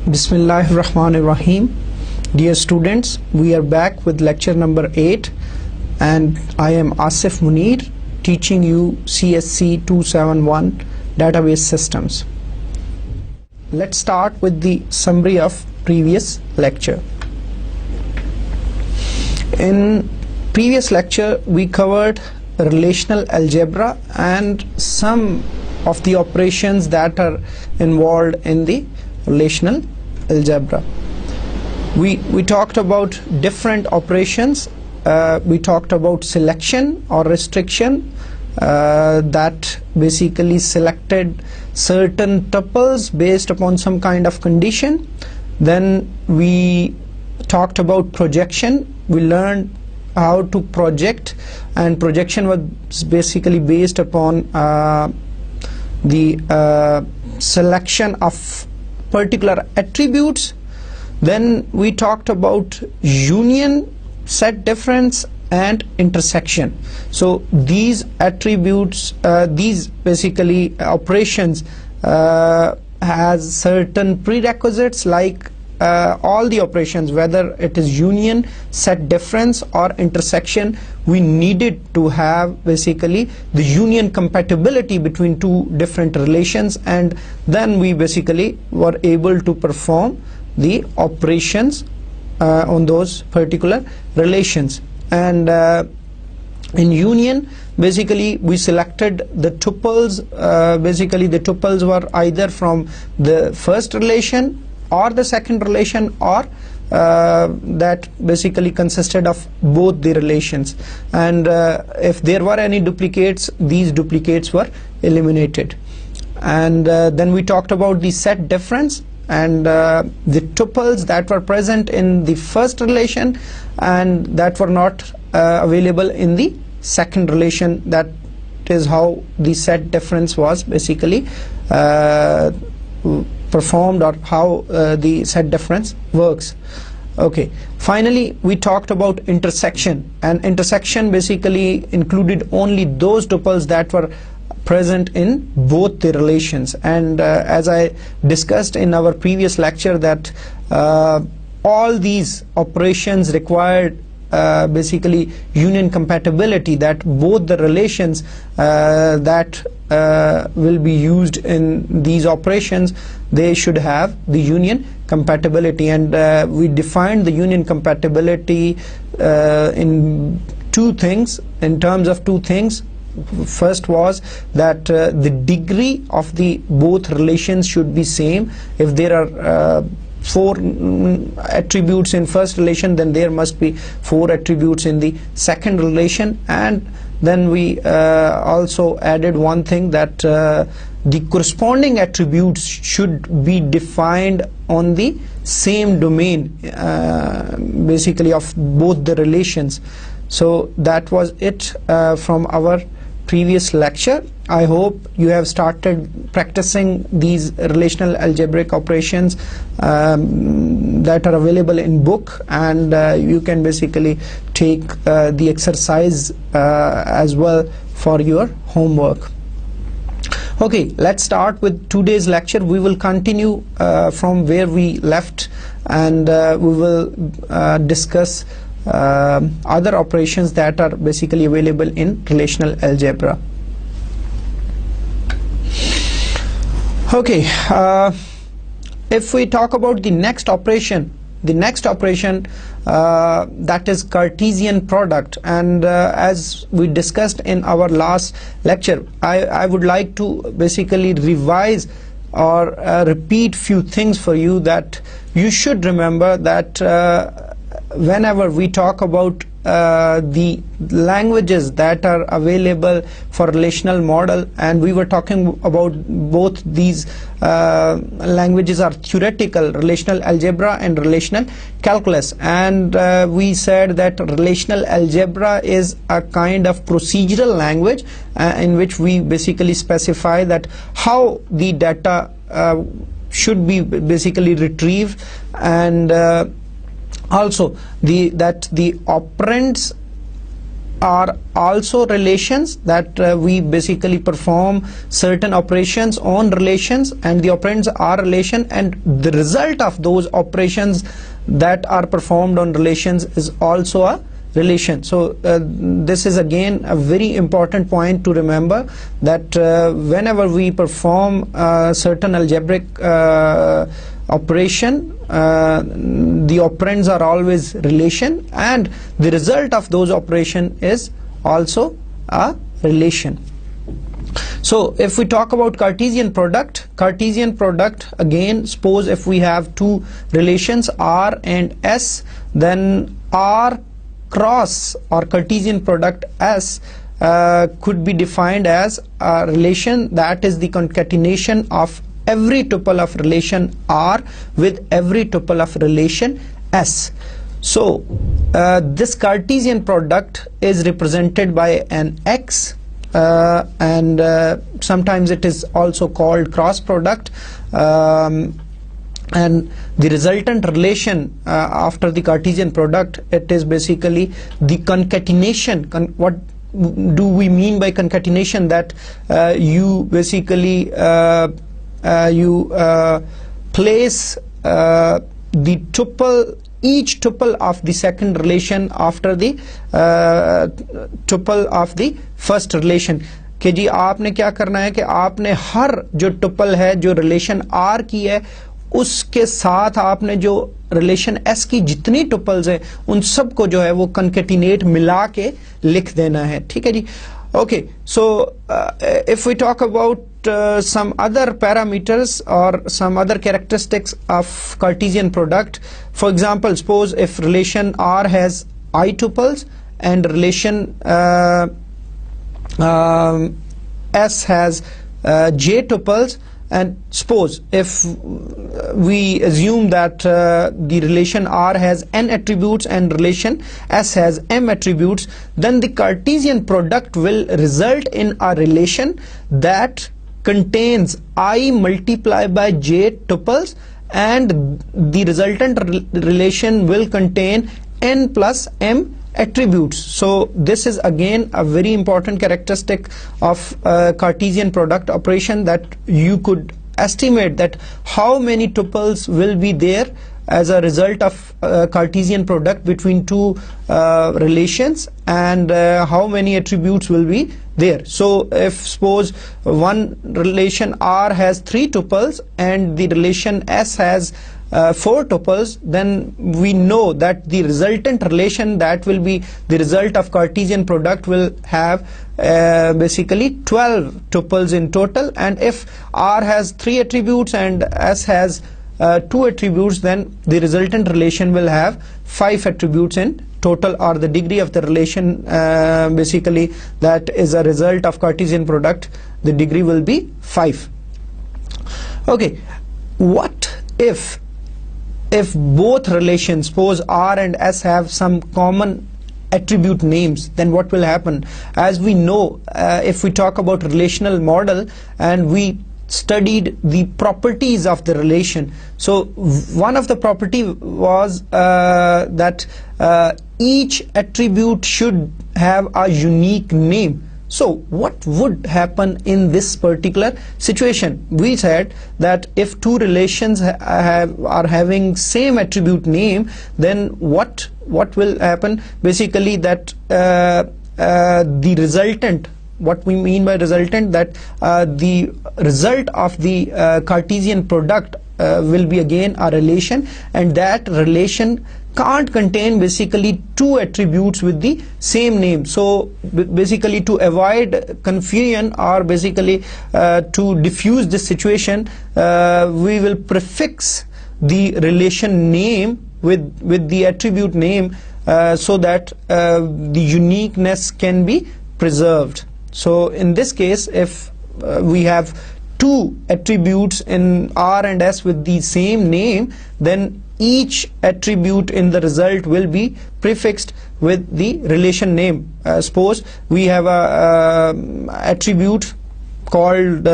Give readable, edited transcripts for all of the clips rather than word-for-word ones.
Bismillahirrahmanirrahim. Dear students, we are back with lecture number 8 and I am Asif Munir teaching you CSC 271 database systems. Let's start with the summary of previous lecture. In previous lecture we covered relational algebra and some of the operations that are involved in the relational algebra. We talked about different operations. We talked about selection or restriction that basically selected certain tuples based upon some kind of condition. Then we talked about projection. We learned how to project, and projection was basically based upon the selection of particular attributes. Then we talked about union, set difference and intersection. So these attributes, these basically operations has certain prerequisites, like all the operations, whether it is union, set difference or intersection, we needed to have basically the union compatibility between two different relations, and then we basically were able to perform the operations on those particular relations. And in union, basically we selected the tuples. Basically the tuples were either from the first relation or the second relation, or that basically consisted of both the relations, and if there were any duplicates, these duplicates were eliminated. And then we talked about the set difference and the tuples that were present in the first relation and that were not available in the second relation. That is how the set difference was basically performed, or how the set difference works. Okay, finally we talked about intersection, and intersection basically included only those tuples that were present in both the relations. And as I discussed in our previous lecture, that all these operations required basically union compatibility, that both the relations that will be used in these operations, they should have the union compatibility. And we defined the union compatibility in two things, in terms of two things. First was that the degree of the both relations should be same. If there are 4 attributes in first relation, then there must be 4 attributes in the second relation. And then we also added one thing, that the corresponding attributes should be defined on the same domain basically of both the relations. So that was it from our previous lecture. I hope you have started practicing these relational algebraic operations that are available in book, and you can basically take the exercise as well for your homework. Okay, let's start with today's lecture. We will continue from where we left, and we will discuss other operations that are basically available in relational algebra. Okay, if we talk about the next operation, that is Cartesian product, and as we discussed in our last lecture, I would like to basically revise or repeat few things for you, that you should remember that whenever we talk about the languages that are available for relational model, and we were talking about both these languages are theoretical, relational algebra and relational calculus, and we said that relational algebra is a kind of procedural language in which we basically specify that how the data should be basically retrieved, and also that the operands are also relations, that we basically perform certain operations on relations, and the operands are relation, and the result of those operations that are performed on relations is also a relation. So this is again a very important point to remember, that whenever we perform certain algebraic operation, the operands are always relation, and the result of those operation is also a relation. So if we talk about Cartesian product again, suppose if we have two relations R and S, then R cross or Cartesian product S could be defined as a relation that is the concatenation of every tuple of relation R with every tuple of relation S. So this Cartesian product is represented by an X, and sometimes it is also called cross product, and the resultant relation after the Cartesian product, it is basically the concatenation. What do we mean by concatenation? That you basically place the tuple, each tuple of the second relation after the tuple of the first relation. کہ جی آپ نے کیا کرنا ہے کہ آپ نے ہر جو ٹپل ہے جو ریلیشن آر کی ہے اس کے ساتھ آپ نے جو ریلیشن ایس کی جتنی ٹپلز ہیں ان سب کو جو ہے وہ کنکیٹینیٹ ملا کے لکھ دینا ہے. ٹھیک ہے جی. Okay, so if we talk about some other parameters or some other characteristics of Cartesian product, for example, suppose if relation R has I tuples and relation S has J tuples, and suppose if we assume that the relation R has n attributes and relation S has m attributes, then the Cartesian product will result in a relation that contains I multiplied by J tuples, and the resultant relation will contain n plus m attributes. So this is again a very important characteristic of Cartesian product operation, that you could estimate that how many tuples will be there as a result of Cartesian product between two relations, and how many attributes will be there. So if suppose one relation R has 3 tuples and the relation S has 4 tuples, then we know that the resultant relation that will be the result of Cartesian product will have basically 12 tuples in total, and if R has 3 attributes and S has 2 attributes, then the resultant relation will have 5 attributes in total, or the degree of the relation basically that is a result of Cartesian product, the degree will be 5. Okay, what if both relations, suppose R and S, have some common attribute names, then what will happen? As we know, if we talk about relational model and we studied the properties of the relation, so one of the property was that each attribute should have a unique name. So what would happen in this particular situation? We said that if two relations are having same attribute name, then what will happen? Basically that the resultant, what we mean by resultant, that the result of the Cartesian product will be again a relation, and that relation can't contain basically 2 attributes with the same name. So basically to avoid confusion, or basically to diffuse this situation, we will prefix the relation name with the attribute name so that the uniqueness can be preserved. So in this case, if we have 2 attributes in R and S with the same name, then each attribute in the result will be prefixed with the relation name. Suppose we have a attribute called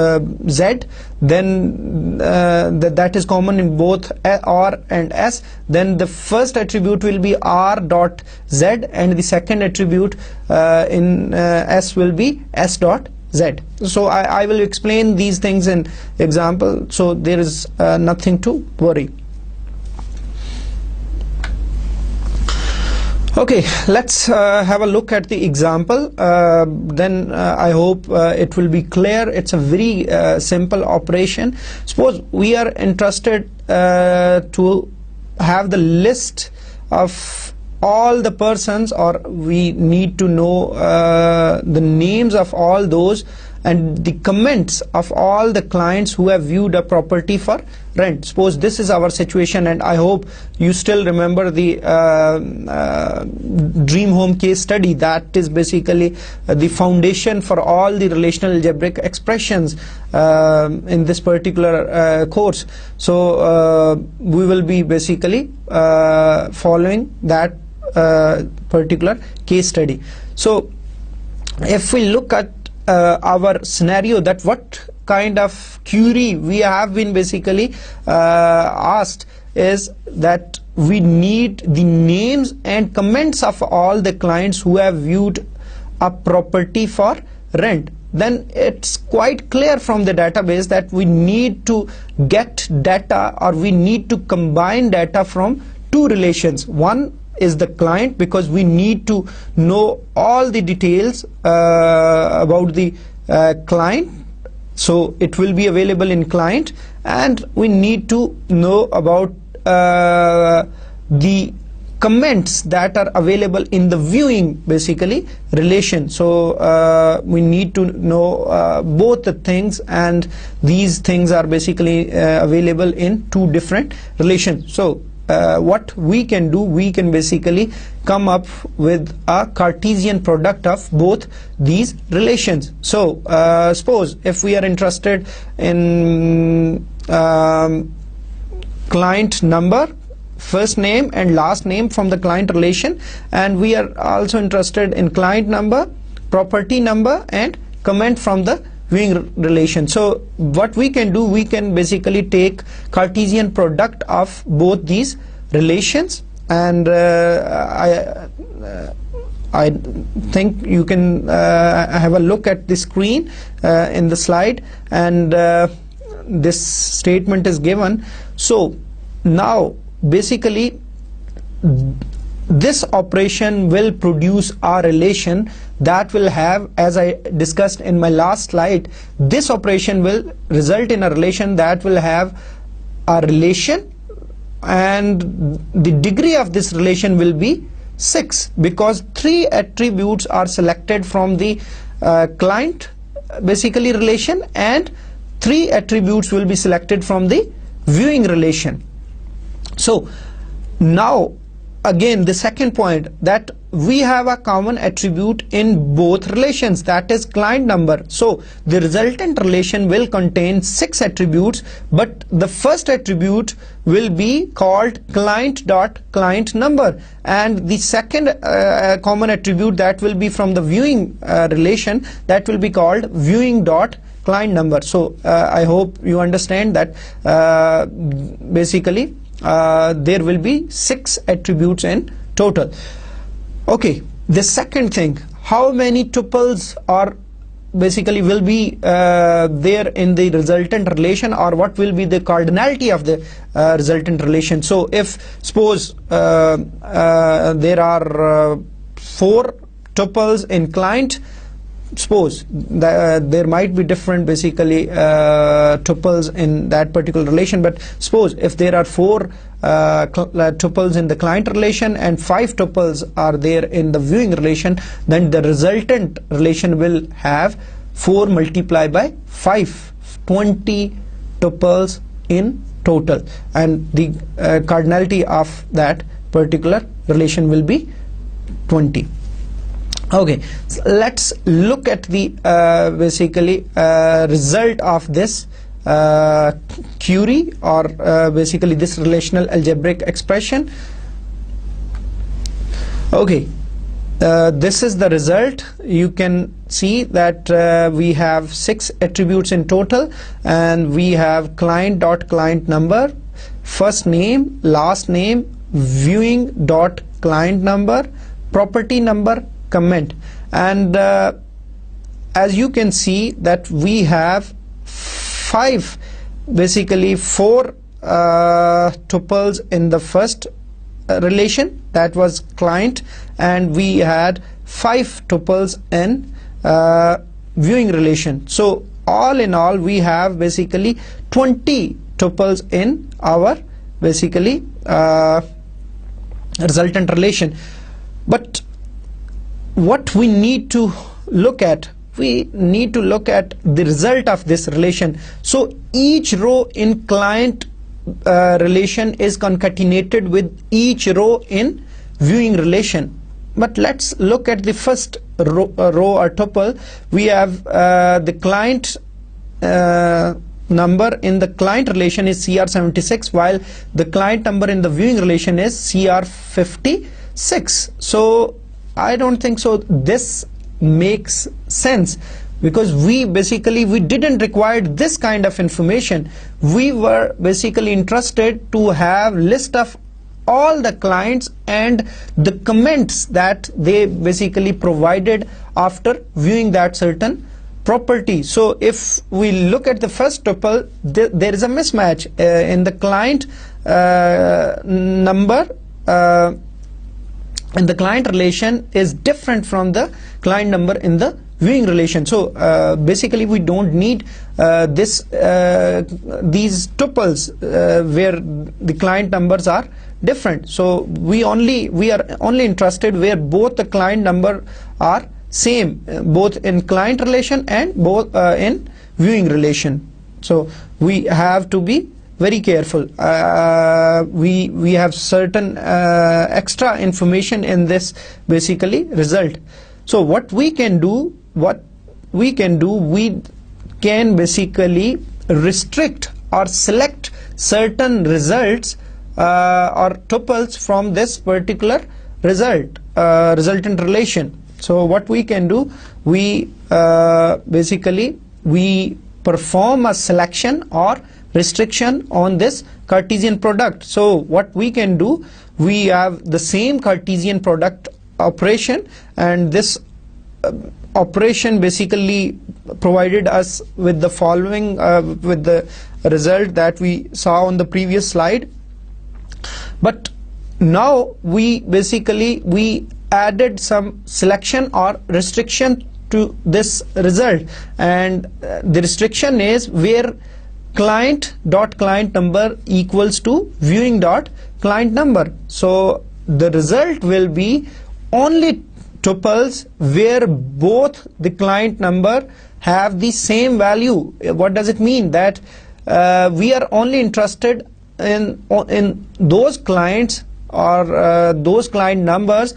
Z, then that is common in both R and S, then the first attribute will be R dot Z and the second attribute in S will be S dot Z. So I will explain these things in example, so there is nothing to worry. Okay, let's have a look at the example, then I hope it will be clear. It's a very simple operation. Suppose we are interested to have the list of all the persons, or we need to know the names of all those and the comments of all the clients who have viewed a property for rent. Suppose this is our situation, and I hope you still remember the dream home case study. That is basically the foundation for all the relational algebraic expressions in this particular course. So we will be basically following that particular case study. So if we look at our scenario, that what kind of query we have been basically asked is that we need the names and comments of all the clients who have viewed a property for rent. Then it's quite clear from the database that we need to get data, or we need to combine data from two relations. One is the client, because we need to know all the details about the client, so it will be available in client, and we need to know about the comments that are available in the viewing basically relation. So we need to know both the things, and these things are basically available in two different relations. So what we can do, we can basically come up with a Cartesian product of both these relations. So suppose if we are interested in client number, first name and last name from the client relation, and we are also interested in client number, property number, and comment from the viewing relation. So what we can do, we can basically take Cartesian product of both these relations, and I think you can have a look at the screen in the slide, and this statement is given. So now basically this operation will produce a relation that will have, as I discussed in my last slide, this operation will result in a relation that will have a relation, and the degree of this relation will be 6, because 3 attributes are selected from the client basically relation, and 3 attributes will be selected from the viewing relation. So now again the second point, that we have a common attribute in both relations, that is client number. So the resultant relation will contain 6 attributes, but the first attribute will be called client dot client number, and the second common attribute that will be from the viewing relation, that will be called viewing dot client number. So I hope you understand that basically there will be 6 attributes in total. Okay, the second thing, how many tuples are basically will be there in the resultant relation, or what will be the cardinality of the resultant relation. So if suppose there are 4 tuples in client, suppose there might be different basically tuples in that particular relation, but suppose if there are 4 tuples in the client relation and 5 tuples are there in the viewing relation, then the resultant relation will have 4 multiplied by 5, 20 tuples in total, and the cardinality of that particular relation will be 20. Okay, so let's look at the basically result of this query, or basically this relational algebraic expression. Okay, this is the result. You can see that we have 6 attributes in total, and we have client number, first name, last name, viewing client number, property number, comment. And as you can see that we have 4 tuples in the first relation, that was client, and we had 5 tuples in viewing relation. So all in all we have basically 20 tuples in our basically resultant relation. But what we need to look at, we need to look at the result of this relation. So each row in client relation is concatenated with each row in viewing relation. But let's look at the first row or tuple. We have the client number in the client relation is CR76, while the client number in the viewing relation is CR56. So I don't think so this makes sense, because we didn't require this kind of information. We were basically interested to have list of all the clients and the comments that they basically provided after viewing that certain property. So if we look at the first tuple, there is a mismatch in the client number in the client relation is different from the client number in the viewing relation. So basically we don't need these tuples where the client numbers are different. So we are only interested where both the client number are same, both in client relation and both in viewing relation. So we have to be very careful. We have certain extra information in this basically result. So what we can do, we can basically restrict or select certain results or tuples from this particular resultant relation. So what we can do, we perform a selection or restriction on this Cartesian product. So what we can do, we have the same Cartesian product operation, and this operation basically provided us with the following with the result that we saw on the previous slide. But now we added some selection or restriction to this result, and the restriction is where client number equals to viewing.client number. So the result will be only tuples where both the client number have the same value. What does it mean? That we are only interested in those clients or those client numbers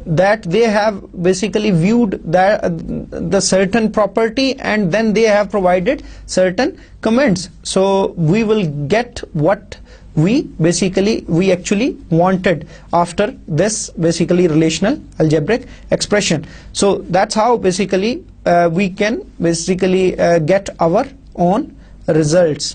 that they have basically viewed the certain property and then they have provided certain comments. So we will get what we actually wanted after this basically relational algebraic expression. So that's how basically we can basically get our own results.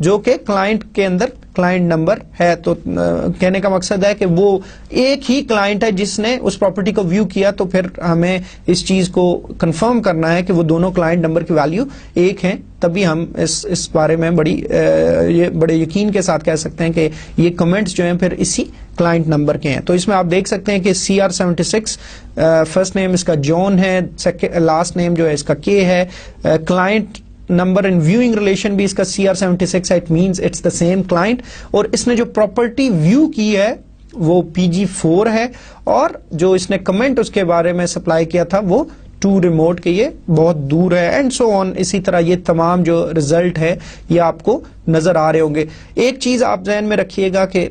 جو کہ client کے اندر client number ہے. تو کہنے کا مقصد ہے کہ وہ ایک ہی کلائنٹ ہے جس نے اس پراپرٹی کو ویو کیا, تو پھر ہمیں اس چیز کو کنفرم کرنا ہے کہ وہ دونوں کلائنٹ نمبر کی ویلیو ایک ہیں, تبھی ہم اس بارے میں بڑے یقین کے ساتھ کہہ سکتے ہیں کہ یہ کمنٹس جو ہیں پھر اسی کلائنٹ نمبر کے ہیں. تو اس میں آپ دیکھ سکتے ہیں کہ CR76 فرسٹ نیم اس کا جون ہے, لاسٹ نیم جو ہے اس کا کے ہے, client number in viewing relation بھی اس کا CR76 ہے, it means it's the same client, اور اس نے جو پراپرٹی ویو کی ہے وہ PG4 ہے, اور جو اس نے کمنٹ اس کے بارے میں سپلائی کیا تھا وہ ٹو ریموٹ کے یہ بہت دور ہے, اینڈ سو آن. اسی طرح یہ تمام جو ریزلٹ ہے یہ آپ کو نظر آ رہے ہوں گے. ایک چیز آپ ذہن میں رکھیے گا کہ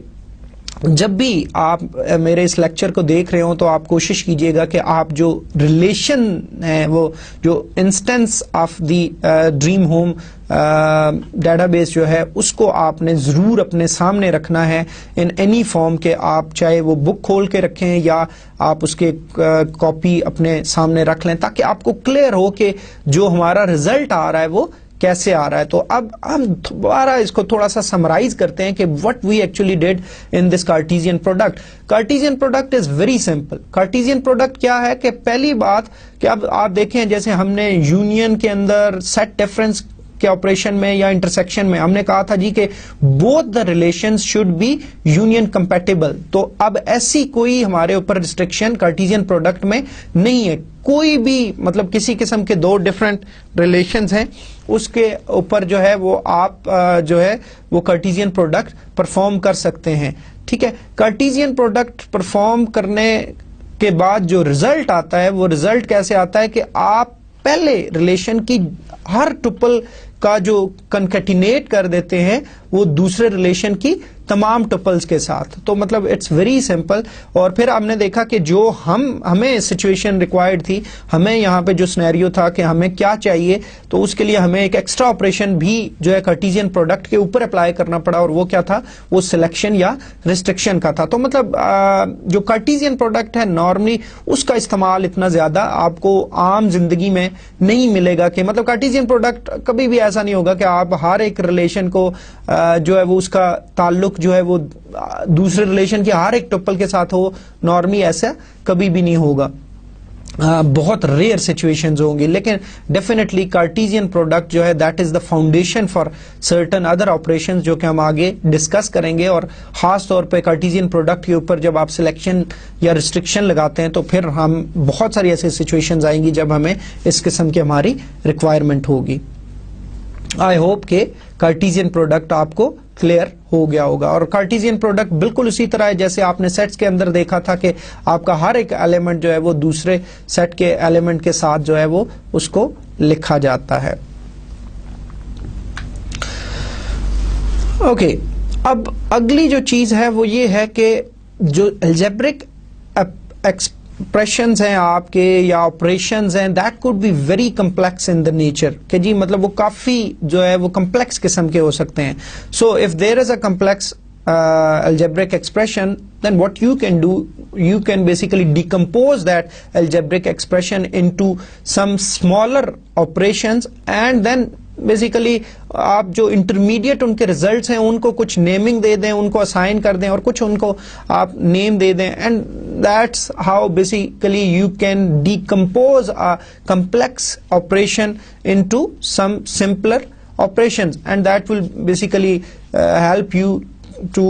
جب بھی آپ میرے اس لیکچر کو دیکھ رہے ہوں تو آپ کوشش کیجئے گا کہ آپ جو ریلیشن ہے, وہ جو instance of the dream home data base جو ہے اس کو آپ نے ضرور اپنے سامنے رکھنا ہے ان اینی فارم کے. آپ چاہے وہ بک کھول کے رکھیں یا آپ اس کے کاپی اپنے سامنے رکھ لیں, تاکہ آپ کو کلیئر ہو کہ جو ہمارا ریزلٹ آ رہا ہے وہ کیسے آ رہا ہے. تو اب ہم دوبارہ اس کو تھوڑا سا سمرائز کرتے ہیں کہ what we actually did in this Cartesian product. Cartesian product is very simple. Cartesian product کیا ہے کہ پہلی بات کہ اب آپ دیکھیں جیسے ہم نے یونین کے اندر سیٹ ڈفرنس کے آپریشن میں یا انٹرسیکشن میں ہم نے کہا تھا جی کہ both the relations should B union compatible. تو اب ایسی کوئی ہمارے اوپر ریسٹرکشن کارٹیزین پروڈکٹ میں نہیں ہے. کوئی بھی مطلب کسی قسم کے دو ڈفرنٹ ریلیشنز ہیں اس کے اوپر جو ہے وہ آپ جو ہے وہ کارٹیزین پروڈکٹ پرفارم کر سکتے ہیں. ٹھیک ہے, کارٹیزین پروڈکٹ پرفارم کرنے کے بعد جو ریزلٹ آتا ہے وہ ریزلٹ کیسے آتا ہے کہ آپ پہلے ریلیشن کی ہر ٹپل کا جو کنکیٹینیٹ کر دیتے ہیں وہ دوسرے ریلیشن کی تمام ٹپلز کے ساتھ. تو مطلب اٹس ویری سمپل. اور پھر ہم نے دیکھا کہ جو ہمیں سچویشن ریکوائرڈ تھی, ہمیں یہاں پہ جو سینیریو تھا کہ ہمیں کیا چاہیے, تو اس کے لیے ہمیں ایک ایکسٹرا آپریشن بھی جو ہے کارٹیزین پروڈکٹ کے اوپر اپلائی کرنا پڑا, اور وہ کیا تھا, وہ سلیکشن یا ریسٹرکشن کا تھا. تو مطلب جو کارٹیزین پروڈکٹ ہے نارملی اس کا استعمال اتنا زیادہ آپ کو عام زندگی میں نہیں ملے گا. کہ مطلب کارٹیزین پروڈکٹ کبھی بھی ایسا نہیں ہوگا کہ آپ ہر ایک ریلیشن کو جو ہے وہ اس کا تعلق جو ہے وہ دوسرے ریلیشن کے ہر ایک ٹپل کے ساتھ ہو. نارملی ایسا کبھی بھی نہیں ہوگا, بہت ریئر سچویشنز ہوں گی. لیکن ڈیفینیٹلی کارٹیزین پروڈکٹ جو ہے that is the foundation for certain other operations جو کہ ہم آگے ڈسکس کریں گے. اور خاص طور پہ کارٹیزین پروڈکٹ کے اوپر جب آپ سلیکشن یا ریسٹرکشن لگاتے ہیں تو پھر ہم بہت ساری ایسی سچویشنز آئیں گی جب ہمیں اس قسم کی ہماری ریکوائرمنٹ ہوگی. آئی ہوپ کہ کارٹیزین پروڈکٹ آپ کو کلیئر ہو گیا ہوگا. اور کارٹیزین پروڈکٹ بالکل اسی طرح ہے جیسے آپ نے سیٹس کے اندر دیکھا تھا کہ آپ کا ہر ایک ایلیمنٹ جو ہے وہ دوسرے سیٹ کے ایلیمنٹ کے ساتھ جو ہے وہ اس کو لکھا جاتا ہے. اوکے, اب اگلی جو چیز ہے وہ یہ ہے کہ جو الجبرک ایکسپریشنز ہیں آپ کے یا آپریشنز ہیں, that could be very complex in the nature. کہ جی مطلب وہ کافی جو ہے وہ کمپلیکس قسم کے ہو سکتے ہیں. So if there is a complex algebraic expression, then what you can do, you can basically decompose that algebraic expression into some smaller operations, and then basically آپ جو انٹرمیڈیٹ ان کے ریزلٹس ہیں ان کو کچھ نیمنگ دے دیں, ان کو اسائن کر دیں اور کچھ ان کو آپ نیم دے دیں, and that's how basically you can decompose a complex operation into some سمپلر operations, and that will basically help you to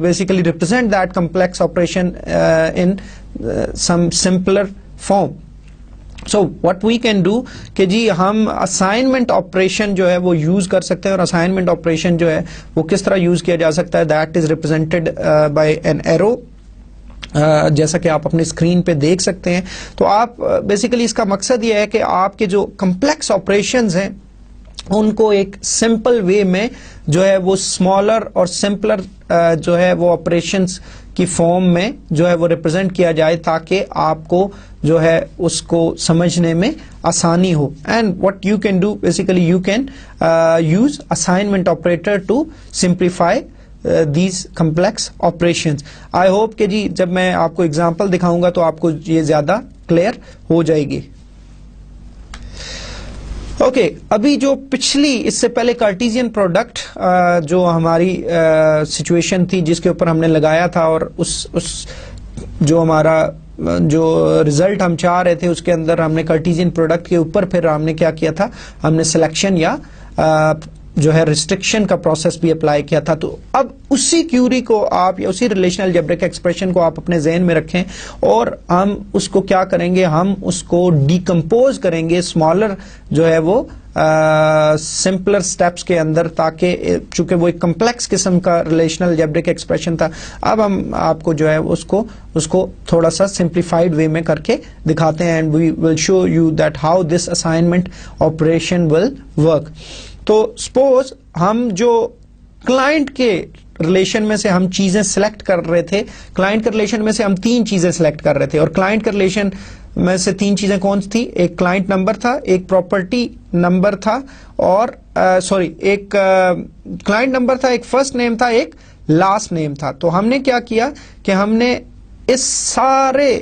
basically represent that complex operation in some simpler form. So what we can do کہ جی ہم assignment operation جو ہے وہ use کر سکتے ہیں, اور assignment operation جو ہے وہ کس طرح یوز کیا جا سکتا ہے, that is represented by an arrow, جیسا کہ آپ اپنی اسکرین پہ دیکھ سکتے ہیں. تو آپ بیسیکلی اس کا مقصد یہ ہے کہ آپ کے جو کمپلیکس آپریشنز ہیں ان کو ایک سمپل وے میں جو ہے وہ اسمالر اور سمپلر جو ہے وہ آپریشنز کی فارم میں جو ہے وہ ریپرزینٹ کیا جائے, تاکہ آپ کو جو ہے اس کو سمجھنے میں آسانی ہو. And what you can do basically you can use assignment operator to simplify these complex operations. I hope کہ جی جب میں آپ کو اگزامپل دکھاؤں گا تو آپ کو یہ زیادہ کلیئر ہو جائے گی. اوکے ابھی جو پچھلی اس سے پہلے کارٹیزین پروڈکٹ جو ہماری سچویشن تھی جس کے اوپر ہم نے لگایا تھا اور اس جو ہمارا جو ریزلٹ ہم چاہ رہے تھے اس کے اندر ہم نے کارٹیزین پروڈکٹ کے اوپر پھر ہم نے کیا کیا تھا, ہم نے سلیکشن یا جو ہے ریسٹرکشن کا پروسیس بھی اپلائی کیا تھا. تو اب اسی کیوری کو آپ یا اسی ریلیشنل الجبرک ایکسپریشن کو آپ اپنے ذہن میں رکھیں اور ہم اس کو کیا کریں گے, ہم اس کو ڈیکمپوز کریں گے اسمالر جو ہے وہ سمپلر سٹیپس کے اندر, تاکہ چونکہ وہ ایک کمپلیکس قسم کا ریلیشنل الجبرک ایکسپریشن تھا, اب ہم آپ کو جو ہے اس کو تھوڑا سا سمپلیفائڈ وے میں کر کے دکھاتے ہیں, and we will show you that how this assignment operation will work. تو سپوز ہم جو کلائنٹ کے ریلیشن میں سے ہم چیزیں سلیکٹ کر رہے تھے, کلائنٹ کے ریلیشن میں سے ہم 3 چیزیں سلیکٹ کر رہے تھے, اور کلائنٹ کے ریلیشن میں سے 3 چیزیں کون سی تھی, ایک کلائنٹ نمبر تھا, ایک پراپرٹی نمبر تھا, اور ایک کلائنٹ نمبر تھا, ایک فرسٹ نیم تھا, ایک لاسٹ نیم تھا. تو ہم نے کیا کیا کہ ہم نے اس سارے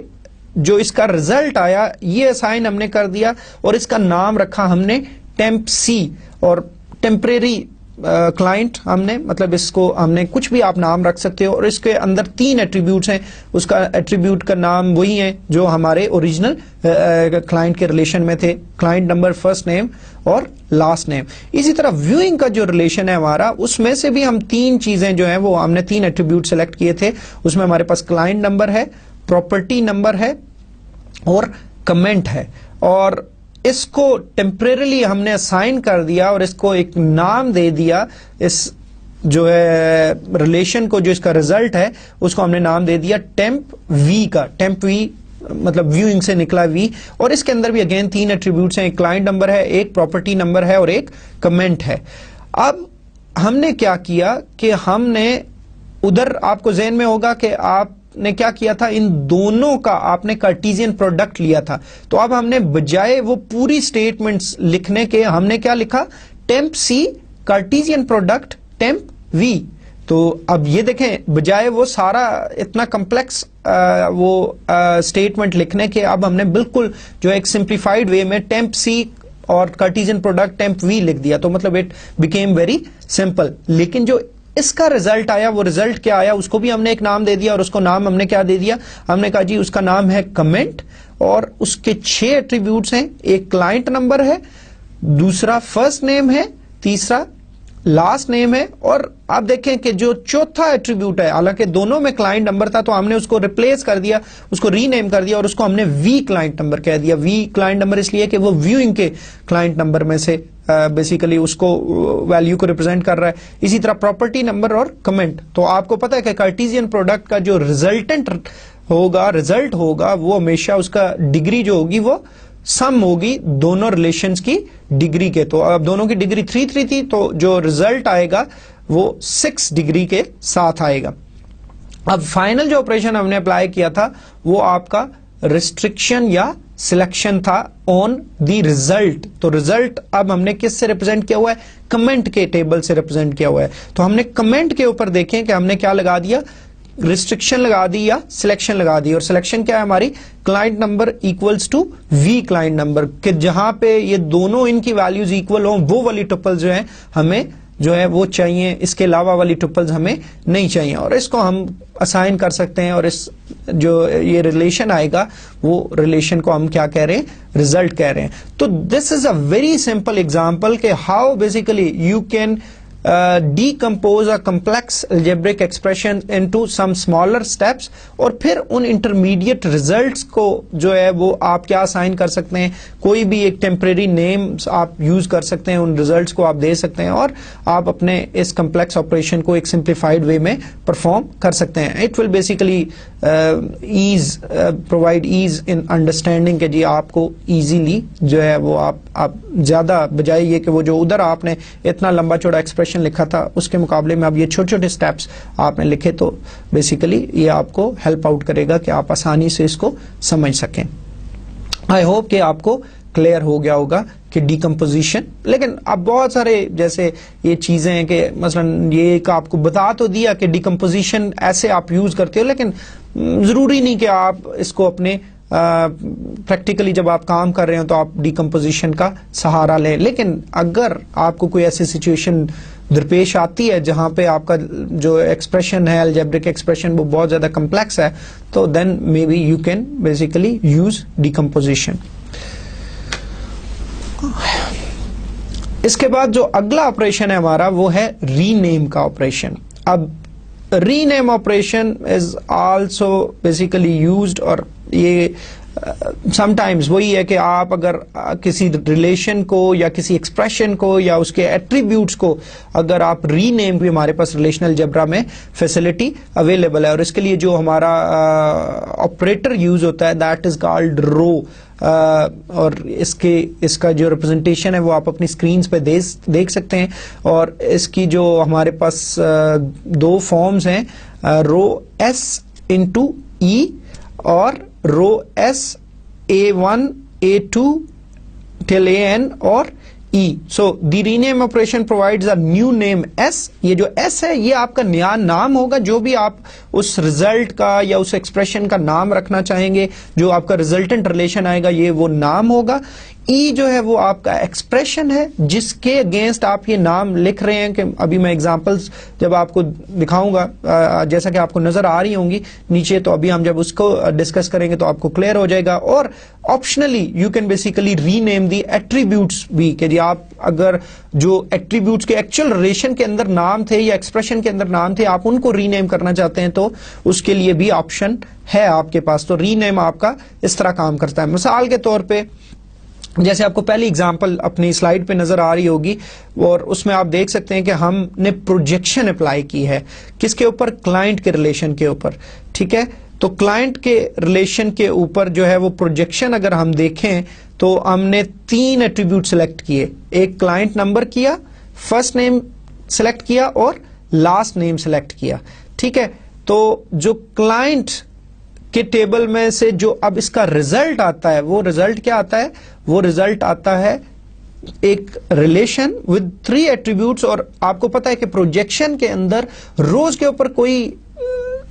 جو اس کا ریزلٹ آیا یہ اسائن ہم نے کر دیا, اور اس کا نام رکھا ہم نے ٹیمپ سی, اور ٹیمپریری کلائنٹ ہم نے, مطلب اس کو ہم نے کچھ بھی آپ نام رکھ سکتے ہو, اور اس کے اندر 3 ایٹریبیوٹس ہیں, اس کا ایٹریبیوٹ کا نام وہی ہے جو ہمارے اوریجنل کلائنٹ کے ریلیشن میں تھے, کلائنٹ نمبر, فرسٹ نیم اور لاسٹ نیم. اسی طرح ویوئنگ کا جو ریلیشن ہے ہمارا, اس میں سے بھی ہم 3 چیزیں جو ہیں وہ ہم نے 3 ایٹریبیوٹ سلیکٹ کیے تھے. اس میں ہمارے پاس کلائنٹ نمبر ہے, پراپرٹی نمبر ہے اور کمنٹ ہے, اور اس کو ٹیمپریریلی ہم نے اسائن کر دیا اور اس کو ایک نام دے دیا. اس جو ہے ریلیشن کو, جو اس کا ریزلٹ ہے اس کو ہم نے نام دے دیا ٹیمپ وی کا. ٹیمپ وی مطلب ویوئنگ سے نکلا وی, اور اس کے اندر بھی اگین 3 ایٹریبیوٹس ہیں, ایک کلائنٹ نمبر ہے, ایک پراپرٹی نمبر ہے اور ایک کمنٹ ہے. اب ہم نے کیا کیا کہ ہم نے ادھر, آپ کو ذہن میں ہوگا کہ آپ نے کیا کیا تھا, ان دونوں کا آپ نے کارٹیزین پروڈکٹ لیا تھا. تو اب ہم نے بجائے وہ پوری سٹیٹمنٹس لکھنے کے ہم نے کیا لکھا, ٹیمپ سی کارٹیزین پروڈکٹ ٹیمپ وی. تو اب یہ دیکھیں, بجائے وہ سارا اتنا کمپلیکس وہ اسٹیٹمنٹ لکھنے کے, اب ہم نے بالکل جو ایک سمپلیفائڈ وے میں ٹیمپ سی اور کارٹیزین پروڈکٹ ٹیمپ وی لکھ دیا. تو مطلب اٹ بیکیم ویری سمپل. لیکن جو اس کا ریزلٹ آیا, وہ ریزلٹ کیا آیا, اس کو بھی ہم نے ایک نام دے دیا, اور اس کو نام ہم نے کیا دے دیا, ہم نے کہا جی اس کا نام ہے کمنٹ, اور اس کے 6 ایٹریبیوٹس ہیں, ایک کلائنٹ نمبر ہے, دوسرا فرسٹ نیم ہے, تیسرا لاسٹ نیم ہے, اور آپ دیکھیں کہ جو چوتھا ایٹریبیوٹ ہے, حالانکہ دونوں میں کلائنٹ نمبر تھا تو ہم نے اس کو ریپلیس کر دیا, اس کو ری نیم کر دیا, اور اس کو ہم نے وی کلائنٹ نمبر کہہ دیا. وی کلائنٹ نمبر اس لیے کہ وہ ویوئنگ کے کلائنٹ نمبر میں سے بیسیکلی اس کو ویلیو کو ریپرزینٹ کر رہا ہے. اسی طرح پراپرٹی نمبر اور کمنٹ. تو آپ کو پتا ہے کہ کارٹیزین پروڈکٹ کا جو ریزلٹنٹ ہوگا, ریزلٹ ہوگا, وہ ہمیشہ اس کا ڈگری جو ہوگی وہ سم ہوگی دونوں ریلیشنز کی ڈگری کے. تو اب دونوں کی ڈگری 3 تھی, تو جو ریزلٹ آئے گا وہ 6 ڈگری کے ساتھ آئے گا. اب فائنل جو آپریشن ہم نے اپلائی کیا تھا وہ آپ کا ریسٹرکشن یا سلیکشن تھا آن دی ریزلٹ. تو ریزلٹ اب ہم نے کس سے ریپرزینٹ کیا ہوا ہے, کمنٹ کے ٹیبل سے ریپرزینٹ کیا ہوا ہے. تو ہم نے کمنٹ کے اوپر دیکھیں کہ ہم نے کیا لگا دیا, ریسٹرکشن لگا دی یا سلیکشن لگا دی. اور سلیکشن کیا ہے ہماری, client number equals to V client number, کہ جہاں پہ یہ دونوں ان کی ویلیوز ایکول ہوں وہ والی ٹپل جو ہے ہمیں جو ہے وہ چاہیے, اس کے علاوہ والی ٹپلز ہمیں نہیں چاہیے. اور اس کو ہم اسائن کر سکتے ہیں, اور اس جو یہ ریلیشن آئے گا وہ ریلیشن کو ہم کیا کہہ رہے ہیں, ریزلٹ کہہ رہے ہیں. تو دس از اے ویری سمپل ایگزامپل کہ how basically you can decompose a complex algebraic expression into some smaller steps, اور پھر ان انٹرمیڈیٹ ریزلٹس کو جو ہے وہ آپ کیا اسائن کر سکتے ہیں, کوئی بھی ایک ٹیمپریری نیم آپ یوز کر سکتے ہیں, ان ریزلٹس کو آپ دے سکتے ہیں, اور آپ اپنے اس کمپلیکس آپریشن کو ایک سمپلیفائڈ وے میں پرفارم کر سکتے ہیں. It will basically as provide as in understanding, کہ جی آپ کو ایزیلی جو ہے وہ آپ زیادہ بجائے یہ کہ وہ جو ادھر آپ نے اتنا لمبا چوڑا ایکسپریشن لکھا تھا اس کے مقابلے میں اب یہ چھوٹے چھوٹے سٹیپس آپ نے لکھے, تو بیسیکلی یہ آپ کو ہیلپ آؤٹ کرے گا کہ آپ آسانی سے اس کو سمجھ سکیں. آئی ہوپ کہ آپ کو کلیئر ہو گیا ہوگا کہ ڈیکمپوزیشن. لیکن اب بہت سارے جیسے یہ چیزیں ہیں کہ مثلا یہ ایک آپ کو بتا تو دیا کہ ڈیکمپوزیشن ایسے آپ یوز کرتے ہو, لیکن ضروری نہیں کہ آپ اس کو اپنے پریکٹیکلی جب آپ کام کر رہے ہو تو آپ ڈیکمپوزیشن کا سہارا لیں. لیکن اگر آپ کو کوئی ایسی سچویشن درپیش آتی ہے جہاں پہ آپ کا جو ایکسپریشن ہے الجبرک ایکسپریشن وہ بہت زیادہ کمپلیکس ہے, تو then may be you can basically use decomposition. اس کے بعد جو اگلا آپریشن ہے ہمارا وہ ہے ری نیم کا آپریشن. اب rename operation is also basically used, اور یہ سم ٹائمز وہی ہے کہ آپ اگر کسی ریلیشن کو یا کسی ایکسپریشن کو یا اس کے ایٹریبیوٹس کو اگر آپ ری نیم بھی, ہمارے پاس ریلیشنل الجبرا میں فیسلٹی اویلیبل ہے, اور اس کے لیے جو ہمارا آپریٹر یوز ہوتا ہے دیٹ از کالڈ رو, اور اس کا جو ریپرزنٹیشن ہے وہ آپ اپنی اسکرینس پہ دیکھ سکتے ہیں. اور اس کی جو ہمارے پاس دو فارمز ہیں, رو ایس انٹو ای اور رو S A1 A2 till AN اور E. So the rename operation provides a new name S. یہ جو S ہے یہ آپ کا نیا نام ہوگا, جو بھی آپ اس ریزلٹ کا یا اس ایکسپریشن کا نام رکھنا چاہیں گے, جو آپ کا ریزلٹنٹ ریلیشن آئے گا یہ وہ نام ہوگا. ای جو ہے وہ آپ کا ایکسپریشن ہے جس کے اگینسٹ آپ یہ نام لکھ رہے ہیں, کہ ابھی میں ایگزامپلس جب آپ کو دکھاؤں گا جیسا کہ آپ کو نظر آ رہی ہوں گی نیچے, تو ابھی ہم جب اس کو ڈسکس کریں گے تو آپ کو کلیئر ہو جائے گا. اور optionally you can basically rename the attributes بھی, کہ جی آپ اگر جو ایٹریبیوٹس کے ایکچوئل ریلیشن کے اندر نام تھے یا ایکسپریشن کے اندر نام تھے آپ ان کو ری نیم کرنا چاہتے ہیں تو اس کے لیے بھی آپشن ہے آپ کے پاس. تو ری نیم آپ کا اس طرح کام کرتا ہے. مثال کے طور پہ جیسے آپ کو پہلی اگزامپل اپنی سلائیڈ پہ نظر آ رہی ہوگی, اور اس میں آپ دیکھ سکتے ہیں کہ ہم نے پروجیکشن اپلائی کی ہے کس کے اوپر, کلائنٹ کے ریلیشن کے اوپر. ٹھیک ہے, تو کلائنٹ کے ریلیشن کے اوپر جو ہے وہ پروجیکشن اگر ہم دیکھیں تو ہم نے 3 ایٹریبیوٹ سلیکٹ کیے. ایک کلائنٹ نمبر کیا, فرسٹ نیم سلیکٹ کیا اور لاسٹ نیم سلیکٹ کیا. ٹھیک ہے, تو جو کلائنٹ کے ٹیبل میں سے جو اب اس کا ریزلٹ آتا ہے وہ ریزلٹ کیا آتا ہے, وہ ریزلٹ آتا ہے ایک ریلیشن ود 3 ایٹریبیوٹس. اور آپ کو پتا ہے کہ پروجیکشن کے اندر روز کے اوپر کوئی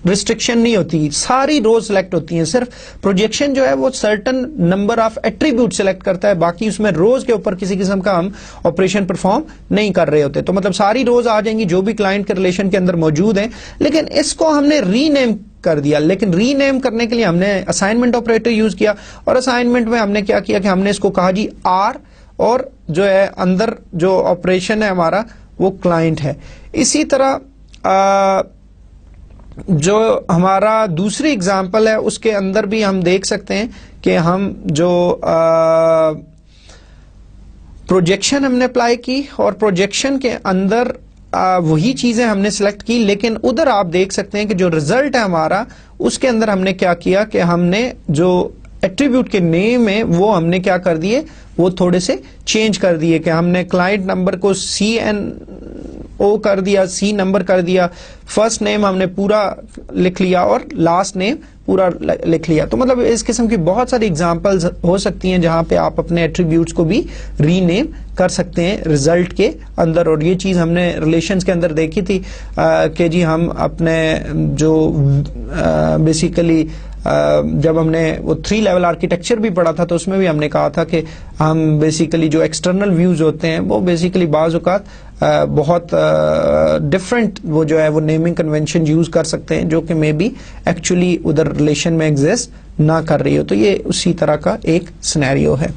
ریسٹرکشن نہیں ہوتی, ساری روز سلیکٹ ہوتی ہیں. صرف پروجیکشن جو ہے وہ certain number of attribute select کرتا ہے, باقی اس میں روز کے اوپر کسی قسم کا ہم آپریشن پرفارم نہیں کر رہے ہوتے. تو مطلب ساری روز آ جائیں گی جو بھی کلائنٹ کے ریلیشن کے اندر موجود ہیں, لیکن اس کو ہم نے ری نیم کر دیا. لیکن ری نیم کرنے کے لیے ہم نے اسائنمنٹ آپریٹر یوز کیا, اور اسائنمنٹ میں ہم نے کیا کیا کہ ہم نے اس کو کہا جی آر, اور جو ہے اندر جو آپریشن ہے ہمارا وہ کلائنٹ ہے. اسی طرح جو ہمارا دوسری اگزامپل ہے اس کے اندر بھی ہم دیکھ سکتے ہیں کہ ہم جو پروجیکشن ہم نے اپلائی کی, اور پروجیکشن کے اندر وہی چیزیں ہم نے سلیکٹ کی, لیکن ادھر آپ دیکھ سکتے ہیں کہ جو ریزلٹ ہے ہمارا اس کے اندر ہم نے کیا کیا کہ ہم نے جو ایٹریبیوٹ کے نیم ہے وہ ہم نے کیا کر دیے, وہ تھوڑے سے چینج کر دیے, کہ ہم نے کلائنٹ نمبر کو CNO کر دیا, سی نمبر کر دیا, فرسٹ نیم ہم نے پورا لکھ لیا اور لاسٹ نیم پورا لکھ لیا. تو مطلب اس قسم کی بہت ساری ایگزامپلز ہو سکتی ہیں جہاں پہ آپ اپنے ایٹریبیوٹس کو بھی ری نیم کر سکتے ہیں ریزلٹ کے اندر. اور یہ چیز ہم نے ریلیشنز کے اندر دیکھی تھی کہ جی ہم اپنے جو بیسیکلی جب ہم نے وہ 3 لیول آرکیٹیکچر بھی پڑھا تھا تو اس میں بھی ہم نے کہا تھا کہ ہم بیسیکلی جو ایکسٹرنل ویوز ہوتے ہیں وہ بیسیکلی بعض اوقات بہت ڈفرینٹ وہ جو ہے وہ نیمنگ کنونشن یوز کر سکتے ہیں جو کہ مے بی ایکچولی ادھر ریلیشن میں ایگزسٹ نہ کر رہی ہو. تو یہ اسی طرح کا ایک سینیریو ہے.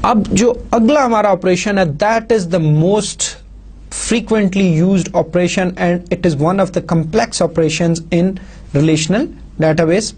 اب جو اگلا ہمارا آپریشن ہے that is the most frequently used operation and it is one of the complex operations in relational database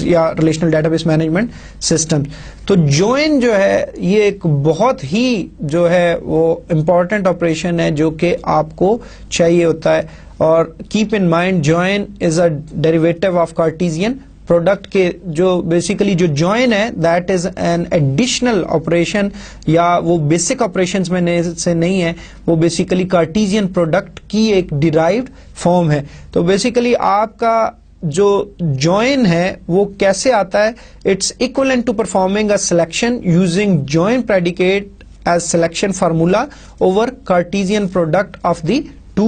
یا relational database management systems. تو join جو ہے یہ ایک بہت ہی جو ہے وہ important operation ہے جو کہ آپ کو چاہیے ہوتا ہے. اور keep in mind join is a derivative of Cartesian product کے جو بیسیکلی جو جوائن ہے that is an additional operation, یا وہ بیسک آپریشنز میں سے نہیں ہے, وہ بیسیکلی کارٹیزین پروڈکٹ کی ایک ڈیرائیوڈ فارم ہے. تو بیسیکلی آپ کا جو جوائن ہے وہ کیسے آتا ہے, it's equivalent to performing a selection using join predicate as selection formula over Cartesian product of the 2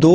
2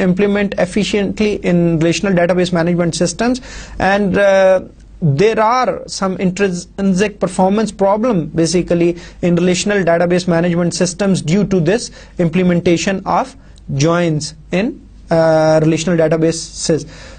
implement efficiently in relational database management systems, and there are some intrinsic performance problem basically in relational database management systems due to this implementation of joins in relational databases.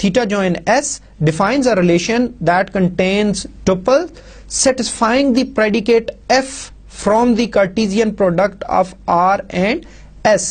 theta join S defines a relation that contains tuple satisfying the predicate F from the Cartesian product of R and S.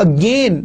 again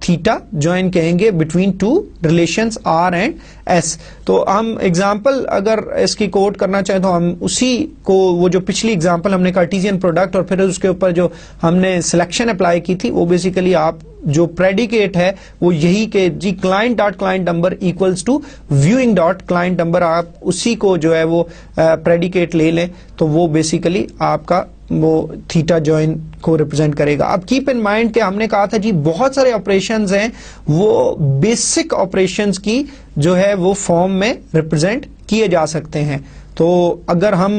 theta join کہیں گے between two relations R and S. تو ہم example اگر اس کی کوٹ کرنا چاہیں تو ہم اسی کو, وہ جو پچھلی ایگزامپل ہم نے کارٹیزین پروڈکٹ اور پھر اس کے اوپر جو ہم نے سلیکشن اپلائی کی تھی, وہ بیسیکلی آپ جو پریڈیکیٹ ہے وہ یہی کہ جی client dot client number equals to viewing dot client number, آپ اسی کو جو ہے وہ پریڈیکیٹ لے لیں تو وہ بیسیکلی آپ کا وہ تھیٹا جوائن کو ریپرزینٹ کرے گا. اب کیپ ان مائنڈ کہ ہم نے کہا تھا جی بہت سارے آپریشنز ہیں وہ بیسک آپریشنز کی جو ہے وہ فارم میں ریپرزینٹ کیے جا سکتے ہیں. تو اگر ہم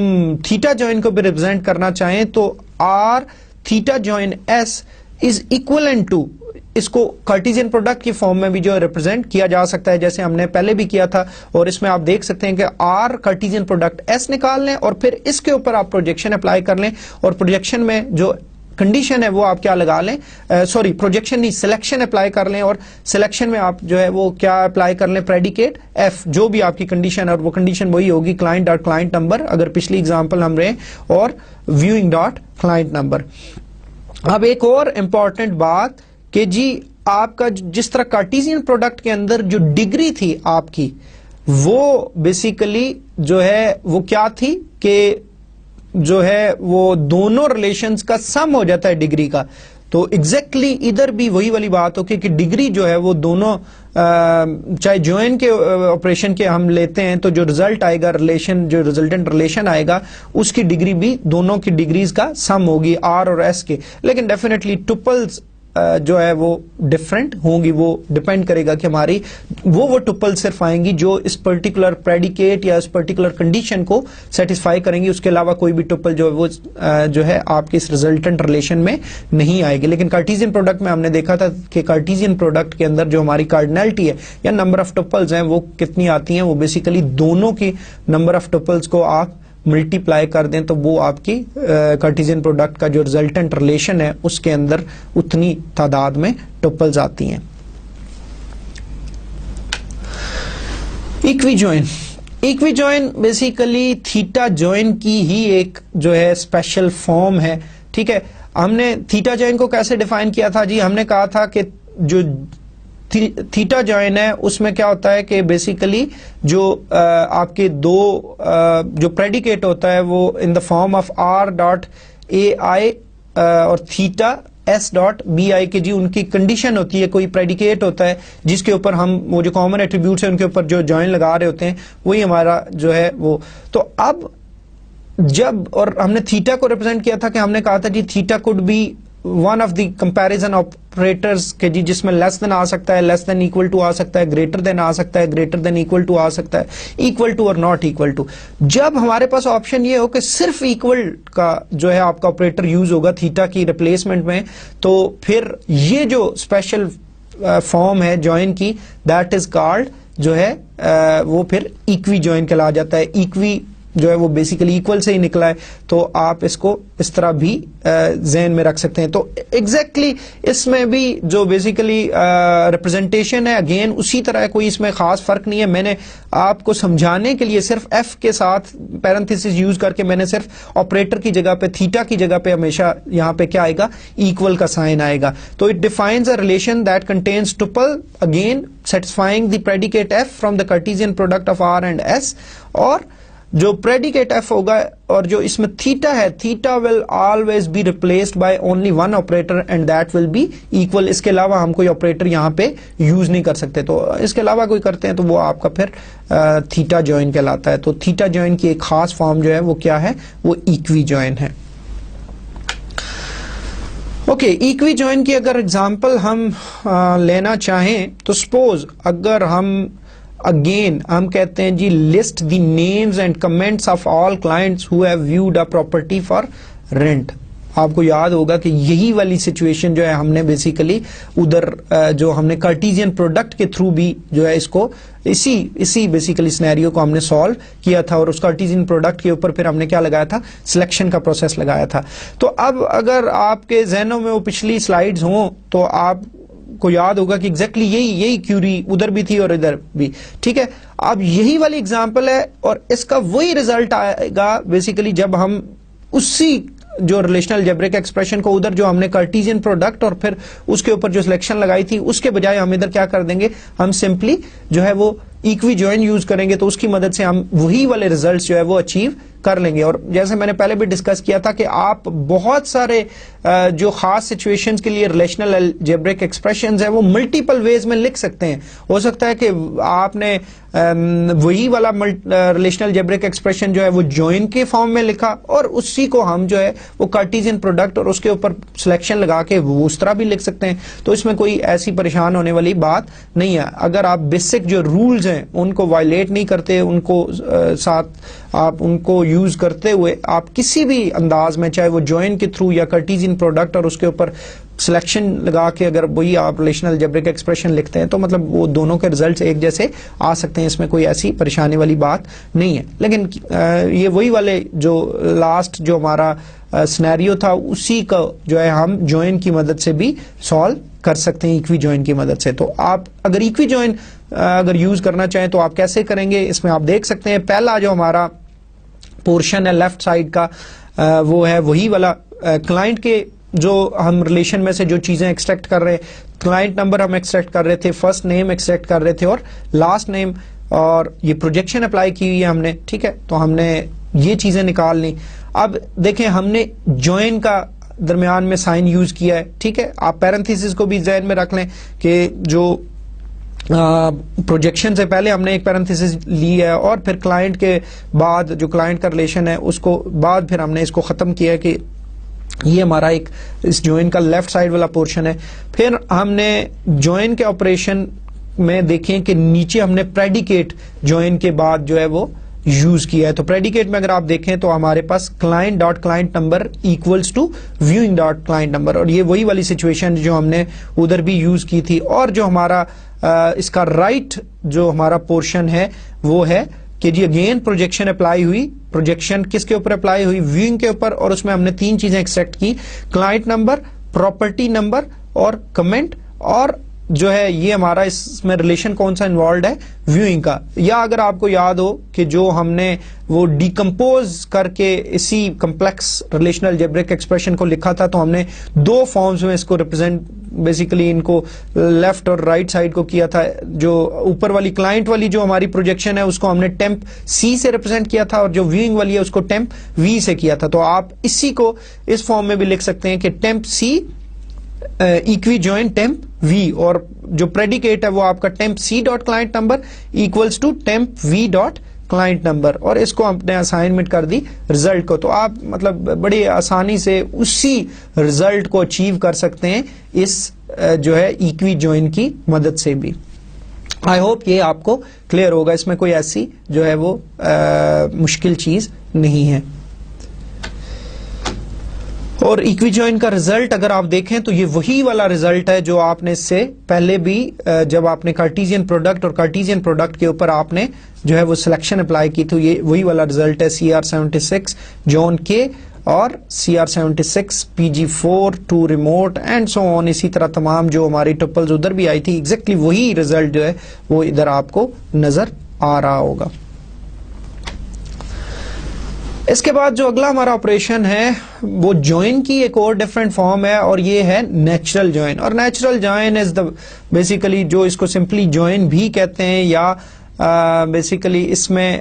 تھیٹا جوائن کو بھی ریپرزینٹ کرنا چاہیں تو R theta join S is equivalent to, اس کو کارٹیزین پروڈکٹ کی فارم میں بھی جو ریپرزینٹ کیا جا سکتا ہے جیسے ہم نے پہلے بھی کیا تھا. اور اس میں آپ دیکھ سکتے ہیں کہ آر کارٹیزین پروڈکٹ ایس نکال لیں اور پھر اس کے اوپر آپ پروجیکشن اپلائی کر لیں, اور پروجیکشن میں جو کنڈیشن ہے وہ آپ کیا لگا لیں, سوری پروجیکشن نہیں سلیکشن اپلائی کر لیں, اور سلیکشن میں آپ جو ہے وہ کیا اپلائی کر لیں, پریڈیکیٹ ایف, جو بھی آپ کی کنڈیشن, اور وہ کنڈیشن وہی ہوگی کلائنٹ ڈاٹ کلائنٹ نمبر اگر پچھلی اگزامپل ہم رہے, اور ویوئنگ ڈاٹ کلائنٹ نمبر. اب ایک اور امپورٹنٹ بات کہ جی آپ کا جس طرح کارٹیزین پروڈکٹ کے اندر جو ڈگری تھی آپ کی, وہ بیسیکلی جو ہے وہ کیا تھی کہ جو ہے وہ دونوں ریلیشنز کا سم ہو جاتا ہے ڈگری کا. تو ایگزیکٹلی ادھر بھی وہی والی بات ہوگی کہ ڈگری جو ہے وہ دونوں چاہے جوائن کے آپریشن کے ہم لیتے ہیں تو جو ریزلٹ آئے گا ریلیشن, جو ریزلٹنٹ ریلیشن آئے گا اس کی ڈگری بھی دونوں کی ڈگریز کا سم ہوگی آر اور ایس کے. لیکن ڈیفینیٹلی ٹپلز جو ہے وہ ڈفرینٹ ہوں گی, وہ ڈپینڈ کرے گا کہ ہماری وہ ٹپل صرف آئیں گی جو اس پرٹیکولر پریڈیکیٹ یا اس پرٹیکولر کنڈیشن کو سیٹسفائی کریں گی, اس کے علاوہ کوئی بھی ٹپل جو ہے وہ جو ہے آپ کے اس ریزلٹنٹ ریلیشن میں نہیں آئے گی. لیکن کارٹیزین پروڈکٹ میں ہم نے دیکھا تھا کہ کارٹیزین پروڈکٹ کے اندر جو ہماری کارڈینلٹی ہے یا نمبر آف ٹپلز ہیں وہ کتنی آتی ہیں, وہ بیسیکلی دونوں کی نمبر آف ٹپلز کو آپ ملٹی پلائی کر دیں تو وہ آپ کی کارٹیزین پروڈکٹ کا جو ریزلٹنٹ ریلیشن ہے اس کے اندر اتنی تعداد میں ٹپلز آتی ہیں. Equi join, equi join basically theta join کی ہی ایک جو ہے اسپیشل فارم ہے. ٹھیک ہے, ہم نے تھیٹا جوائن کو کیسے ڈیفائن کیا تھا جی, ہم نے کہا تھا کہ جو تھیٹا جوائن ہے اس میں کیا ہوتا ہے کہ بیسیکلی جو آپ کے دو جو پریڈیکیٹ ہوتا ہے وہ in the form of R dot A I اور theta S dot B I کے, جی ان کی کنڈیشن ہوتی ہے, کوئی پریڈیکیٹ ہوتا ہے جس کے اوپر ہم وہ جو کامن ایٹریبیوٹس ہیں ان کے اوپر جو جوائن لگا رہے ہوتے ہیں وہی ہمارا جو ہے وہ. تو اب جب اور ہم نے تھیٹا کو ریپرزینٹ کیا تھا کہ ہم نے کہا تھا جی theta could be one of the comparison operators کے جی جس میں لیس دین آ سکتا ہے, لیس دین اکول ٹو آ سکتا ہے, گریٹر دین آ سکتا ہے, گریٹر دین اکول ٹو آ سکتا ہے, اکول ٹو اور ناٹ اکول ٹو. جب ہمارے پاس آپشن یہ ہو کہ صرف اکول کا جو ہے آپ کا آپریٹر یوز ہوگا تھیٹا کی ریپلیسمنٹ میں, تو پھر یہ جو اسپیشل فارم ہے جوائن کی دیٹ از کالڈ جو ہے وہ پھر ایکوی جوائن کہلا جاتا ہے. ایکوی جو ہے وہ بیسیکلی ایکول سے ہی نکلا ہے, تو آپ اس کو اس طرح بھی ذہن میں رکھ سکتے ہیں. تو ایگزیکٹلی اس میں بھی جو بیسیکلی ریپرزنٹیشن ہے اگین اسی طرح ہے, کوئی اس میں خاص فرق نہیں ہے. میں نے آپ کو سمجھانے کے لیے صرف ایف کے ساتھ پیرنتھیسس یوز کر کے میں نے صرف آپریٹر کی جگہ پہ تھیٹا کی جگہ پہ ہمیشہ یہاں پہ کیا آئے گا, ایکول کا سائن آئے گا. تو it defines a relation that contains tuple again satisfying the predicate F from the Cartesian product of R and S, اور جو پریڈیکیٹ ایف ہوگا اور جو اس میں تھیٹا ہے, theta will always be replaced by only one operator and that will be equal. اس کے علاوہ ہم کوئی آپریٹر یہاں پہ یوز نہیں کر سکتے, تو اس کے علاوہ کوئی کرتے ہیں تو وہ آپ کا پھر تھیٹا جوائن کہلاتا ہے. تو تھیٹا جوائن کی ایک خاص فارم جو ہے وہ کیا ہے, وہ ایکوی جوائن ہے. اوکے, ایکوی جوائن کی اگر اگزامپل ہم لینا چاہیں تو سپوز اگر ہم اگین ہم کہتے ہیں جی list the names and comments of all clients who have viewed a property for rent. آپ کو یاد ہوگا کہ یہی والی سچویشن جو ہے ہم نے بیسیکلی ادھر جو ہم نے کارٹیزین پروڈکٹ کے تھرو بھی جو ہے اس کو اسی بیسیکلی سینیریو کو ہم نے سالو کیا تھا, اور اس کارٹیزین پروڈکٹ کے اوپر پھر ہم نے کیا لگایا تھا, سلیکشن کا پروسیس لگایا تھا. تو اب اگر آپ کے ذہنوں میں وہ پچھلی سلائیڈز ہوں تو آپ کو یاد ہوگا کہ ایگزیکٹلی یہی کیوری ادھر بھی تھی اور ادھر بھی. ٹھیک ہے, اب یہی والی اگزامپل ہے اور اس کا وہی ریزلٹ آئے گا بیسیکلی جب ہم اسی جو ریلیشنل الجبرک ایکسپریشن کو ادھر جو ہم نے کارٹیزین پروڈکٹ اور پھر اس کے اوپر جو سلیکشن لگائی تھی اس کے بجائے ہم ادھر کیا کر دیں گے, ہم سمپلی جو ہے وہ ایکوی جوائن یوز کریں گے, تو اس کی مدد سے ہم وہی والے ریزلٹس جو ہے وہ اچیو کر لیں گے. اور جیسے میں نے پہلے بھی ڈسکس کیا تھا کہ آپ بہت سارے جو خاص سچویشنز کے لیے ریلیشنل الجبرک ایکسپریشنز ہیں وہ ملٹیپل ویز میں لکھ سکتے ہیں. ہو سکتا ہے کہ آپ نے وہی والا ریلیشنل الجبرک ایکسپریشن جو ہے وہ جوائن کے فارم میں لکھا اور اسی کو ہم جو ہے وہ کارٹیزین پروڈکٹ اور اس کے اوپر سلیکشن لگا کے وہ اس طرح بھی لکھ سکتے ہیں. تو اس میں کوئی ایسی پریشان ہونے والی بات نہیں ہے. اگر آپ بیسک جو رولز ہیں ان کو وائلیٹ نہیں کرتے, ان کو ساتھ آپ ان کو یوز کرتے ہوئے آپ کسی بھی انداز میں, چاہے وہ جوائن کے تھرو یا کارٹیزین پروڈکٹ اور اس کے اوپر سلیکشن لگا کے اگر وہی آپ ریلیشنل الجبرک ایکسپریشن لکھتے ہیں تو مطلب وہ دونوں کے ریزلٹس ایک جیسے آ سکتے ہیں. اس میں کوئی ایسی پریشانی والی بات نہیں ہے. لیکن یہ وہی والے جو لاسٹ جو ہمارا سینیریو تھا اسی کا جو ہے ہم جوائن کی مدد سے بھی سالو کر سکتے ہیں, ایکوی جوائن کی مدد سے. تو آپ اگر ایکوی جوائن اگر یوز کرنا چاہیں تو آپ کیسے کریں گے, اس میں آپ دیکھ سکتے ہیں پہلا جو ہمارا پورشن ہے لیفٹ سائڈ کا وہ ہے وہی والا کلائنٹ کے جو ہم ریلیشن میں سے جو چیزیں ایکسٹریکٹ کر رہے ہیں. کلائنٹ نمبر ہم ایکسٹریکٹ کر رہے تھے, فرسٹ نیم ایکسٹریکٹ کر رہے تھے اور لاسٹ نیم, اور یہ پروجیکشن اپلائی کی ہوئی ہے ہم نے, ٹھیک ہے. تو ہم نے یہ چیزیں نکال لی. اب دیکھیں ہم نے جوائن کا درمیان میں سائن یوز کیا ہے, ٹھیک ہے. آپ پیرنتھیسس کو بھی ذہن میں رکھ لیں کہ جو پروجیکشن سے پہلے ہم نے ایک پیرنتھیسس لی ہے اور پھر کلائنٹ کے بعد جو کلائنٹ کا ریلیشن ہے اس کو بعد پھر ہم نے اس کو ختم کیا ہے کہ یہ ہمارا ایک اس جوائن کا لیفٹ سائڈ والا پورشن ہے. پھر ہم نے جوائن کے آپریشن میں دیکھیں کہ نیچے ہم نے پریڈیکیٹ جوائن کے بعد جو ہے وہ یوز کیا ہے. تو پریڈیکیٹ میں اگر آپ دیکھیں تو ہمارے پاس client dot client number equals to viewing dot client number, اور یہ وہی والی سچویشن جو ہم نے ادھر بھی یوز کی تھی. اور جو ہمارا اس کا رائٹ جو ہمارا پورشن ہے وہ ہے کہ جی اگین پروجیکشن اپلائی ہوئی. پروجیکشن کس کے اوپر اپلائی ہوئی, ویوئنگ کے اوپر, اور اس میں ہم نے تین چیزیں ایکسٹریکٹ کی, کلائنٹ نمبر, پراپرٹی نمبر اور کمنٹ. اور جو ہے یہ ہمارا اس میں ریلیشن کون سا انوالوڈ ہے, ویوئنگ کا. یا اگر آپ کو یاد ہو کہ جو ہم نے وہ ڈیکمپوز کر کے اسی کمپلیکس ریلیشنل الجبرک ایکسپریشن کو لکھا تھا تو ہم نے دو فارمز میں اس کو ریپرزینٹ بیسیکلی ان کو لیفٹ اور رائٹ سائڈ کو کیا تھا. جو اوپر والی کلائنٹ والی جو ہماری پروجیکشن ہے اس کو ہم نے ٹیمپ سی سے ریپرزینٹ کیا تھا اور جو ویوئنگ والی ہے اس کو ٹیمپ وی سے کیا تھا. تو آپ اسی کو اس فارم میں بھی لکھ سکتے ہیں کہ temp C equi join temp V, اور جو پریڈیکیٹ ہے وہ آپ کا temp C dot client number equals to temp V dot client number, اور اس کو ہم نے اسائنمنٹ کر دی ریزلٹ کو. تو آپ مطلب بڑی آسانی سے اسی ریزلٹ کو اچیو کر سکتے ہیں اس جو ہے ایکوی جوائن کی مدد سے بھی. آئی ہوپ یہ آپ کو کلیئر ہوگا, اس میں کوئی ایسی جو ہے وہ مشکل چیز نہیں ہے. اور ایکوی جوائن کا ریزلٹ اگر آپ دیکھیں تو یہ وہی والا ریزلٹ ہے جو آپ نے اس سے پہلے بھی جب آپ نے کارٹیزین پروڈکٹ اور کارٹیزین پروڈکٹ کے اوپر آپ نے جو ہے وہ سلیکشن اپلائی کی تو یہ وہی والا ریزلٹ ہے. CR76 جون کے اور CR76 PG4 2 remote and so آن, اسی طرح تمام جو ہماری ٹپلز ادھر بھی آئی تھی ایگزیکٹلی وہی ریزلٹ جو ہے وہ ادھر آپ کو نظر آ رہا ہوگا. اس کے بعد جو اگلا ہمارا آپریشن ہے وہ جوائن کی ایک اور ڈفرینٹ فارم ہے اور یہ ہے نیچرل جوائن. اور natural join is the basically جو اس کو سمپلی جوائن بھی کہتے ہیں یا بیسیکلی اس میں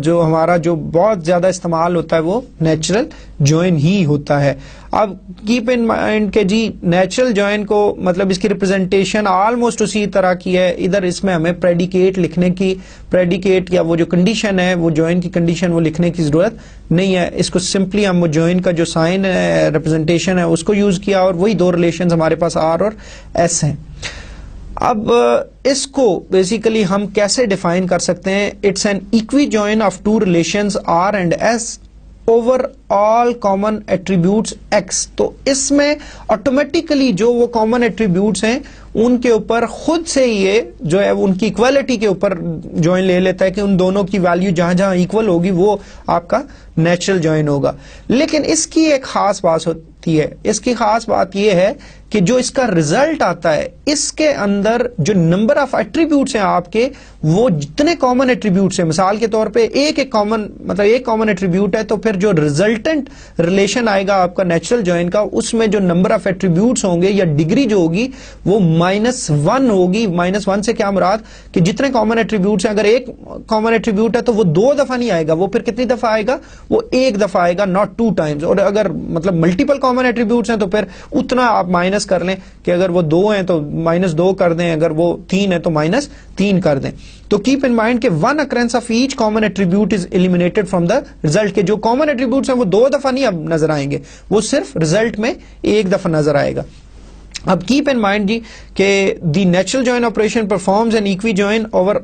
جو ہمارا جو بہت زیادہ استعمال ہوتا ہے وہ نیچرل جوائن ہی ہوتا ہے. اب کیپ ان مائنڈ کہ جی نیچرل جوائن کو مطلب اس کی ریپرزینٹیشن آلموسٹ اسی طرح کی ہے. ادھر اس میں ہمیں پریڈیکیٹ لکھنے کی, پریڈیکیٹ یا وہ جو کنڈیشن ہے وہ جوائن کی کنڈیشن وہ لکھنے کی ضرورت نہیں ہے. اس کو سمپلی ہم وہ جوائن کا جو سائن ریپرزینٹیشن ہے اس کو یوز کیا اور وہی دو ریلیشنز ہمارے پاس آر اور ایس ہیں. اب اس کو بیسیکلی ہم کیسے ڈیفائن کر سکتے ہیں, it's an equi join of two relations R and S over all common attributes X. تو اس میں آٹومیٹیکلی جو وہ کامن ایٹریبیوٹس ہیں ان کے اوپر خود سے یہ جو ہے ان کی ایکویلٹی کے اوپر جوائن لے لیتا ہے کہ ان دونوں کی ویلیو جہاں جہاں ایکول ہوگی وہ آپ کا نیچرل جوائن ہوگا. لیکن اس کی ایک خاص بات ہوتی ہے, اس کی خاص بات یہ ہے کہ جو اس کا ریزلٹ آتا ہے اس کے اندر جو نمبر آف ایٹریبیوٹس ہیں آپ کے وہ جتنے کامن ایٹریبیوٹس ہیں, مثال کے طور پہ ایک کامن ایٹریبیوٹ ہے, تو پھر جو ریزلٹنٹ ریلیشن آئے گا آپ کا نیچرل جوائن کا, اس میں جو نمبر آف ایٹریبیوٹس ہوں گے یا ڈگری جو ہوگی وہ -1 ہوگی. -1 سے کیا مراد کہ جتنے کامن ایٹریبیوٹس ہیں, اگر ایک کامن ایٹریبیوٹ ہے تو وہ 2 دفعہ نہیں آئے گا, وہ پھر کتنی دفعہ آئے گا, وہ 1 دفعہ آئے گا, not 2 times. اور اگر مطلب ملٹیپل کامن ایٹریبیوٹس ہیں تو پھر اتنا آپ مائنس کر لیں کہ اگر وہ 2 ہیں تو -2 کر دیں, اگر وہ 3 ہے تو -3 کر دیں. تو کیپ ان مائنڈ کہ 1 occurrence of each common attribute is eliminated from the result, کہ جو کامن ایٹریبیوٹس ہیں وہ 2 دفعہ نہیں اب نظر آئیں گے, وہ صرف ریزلٹ میں 1 دفعہ نظر آئے گا. اب کیپ ان مائنڈ جی کہ the natural join operation performs an equi join over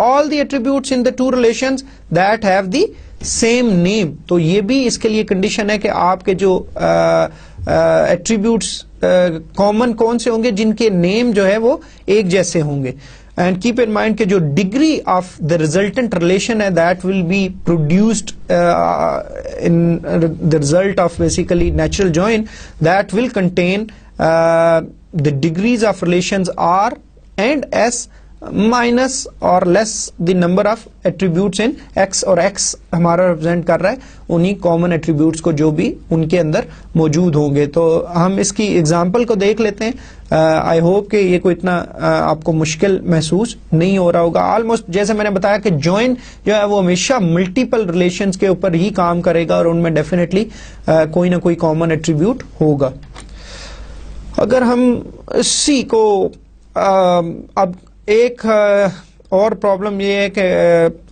all the attributes in the two relations that have the same name. تو یہ بھی اس کے لیے کنڈیشن ہے کہ آپ کے جو ایٹریبیوٹس کامن کون سے ہوں گے جن کے نیم جو ہے وہ ایک جیسے ہوں گے. اینڈ کیپ ان مائنڈ کہ جو degree of the resultant relation ہے that will be produced in the result of basically natural join that will contain the degrees of relations R and S minus or less the number of attributes in X, اور X ہمارا represent کر رہا ہے انہی common attributes کو جو بھی ان کے اندر موجود ہوں گے. تو ہم اس کی اگزامپل کو دیکھ لیتے ہیں. آئی ہوپ کہ یہ کوئی اتنا آپ کو مشکل محسوس نہیں ہو رہا ہوگا. آلموسٹ جیسے میں نے بتایا کہ جوائن جو ہے وہ ہمیشہ ملٹیپل ریلیشنز کے اوپر ہی کام کرے گا اور ان میں ڈیفینیٹلی کوئی نہ کوئی کامن ایٹریبیوٹ ہوگا. اگر ہم اسی کو اب ایک اور پرابلم یہ ہے کہ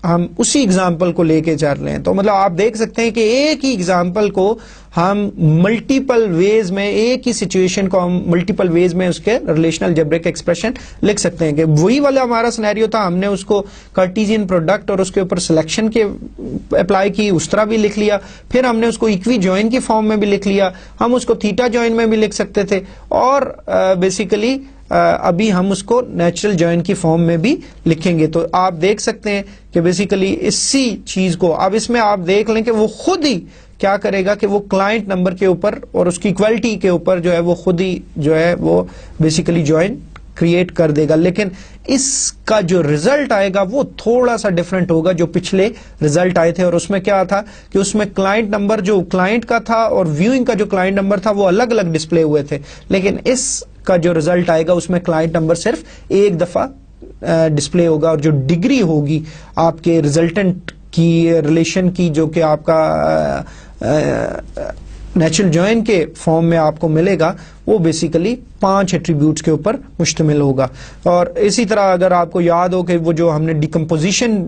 ہم اسی ایگزامپل کو لے کے چل رہے ہیں, تو مطلب آپ دیکھ سکتے ہیں کہ ایک ہی ایگزامپل کو ہم ملٹیپل ویز میں, ایک ہی سچویشن کو ہم ملٹیپل ویز میں اس کے ریلیشنل الجبرک ایکسپریشن لکھ سکتے ہیں. کہ وہی والا ہمارا سینیریو تھا, ہم نے اس کو کارٹیزین پروڈکٹ اور اس کے اوپر سلیکشن کے اپلائی کی, اس طرح بھی لکھ لیا. پھر ہم نے اس کو ایکوی جوائن کی فارم میں بھی لکھ لیا, ہم اس کو تھیٹا جوائن میں بھی لکھ سکتے تھے, اور بیسیکلی ابھی ہم اس کو نیچرل جوائن کی فارم میں بھی لکھیں گے. تو آپ دیکھ سکتے ہیں کہ بیسیکلی اسی چیز کو اب اس میں آپ دیکھ لیں کہ وہ خود ہی کیا کرے گا کہ وہ کلائنٹ نمبر کے اوپر اور اس کی ایکوالٹی کے اوپر جو ہے وہ خود ہی جو ہے وہ بیسیکلی جوائن کریٹ کر دے گا. لیکن اس کا جو ریزلٹ آئے گا وہ تھوڑا سا ڈفرنٹ ہوگا جو پچھلے ریزلٹ آئے تھے, اور اس میں کیا تھا کہ اس میں کلائنٹ نمبر جو کلائنٹ کا تھا اور ویوئنگ کا جو کلائنٹ نمبر تھا وہ الگ الگ ڈسپلے ہوئے تھے. لیکن اس کا جو ریزلٹ آئے گا اس میں کلائنٹ نمبر صرف ایک دفعہ ڈسپلے ہوگا, اور جو ڈگری ہوگی آپ کے ریزلٹنٹ کی ریلیشن کی جو کہ آپ کا نیچرل جوائن کے فارم میں آپ کو ملے گا وہ بیسیکلی 5 ایٹریبیوٹس کے اوپر مشتمل ہوگا. اور اسی طرح اگر آپ کو یاد ہو کہ وہ جو ہم نے ڈیکمپوزیشن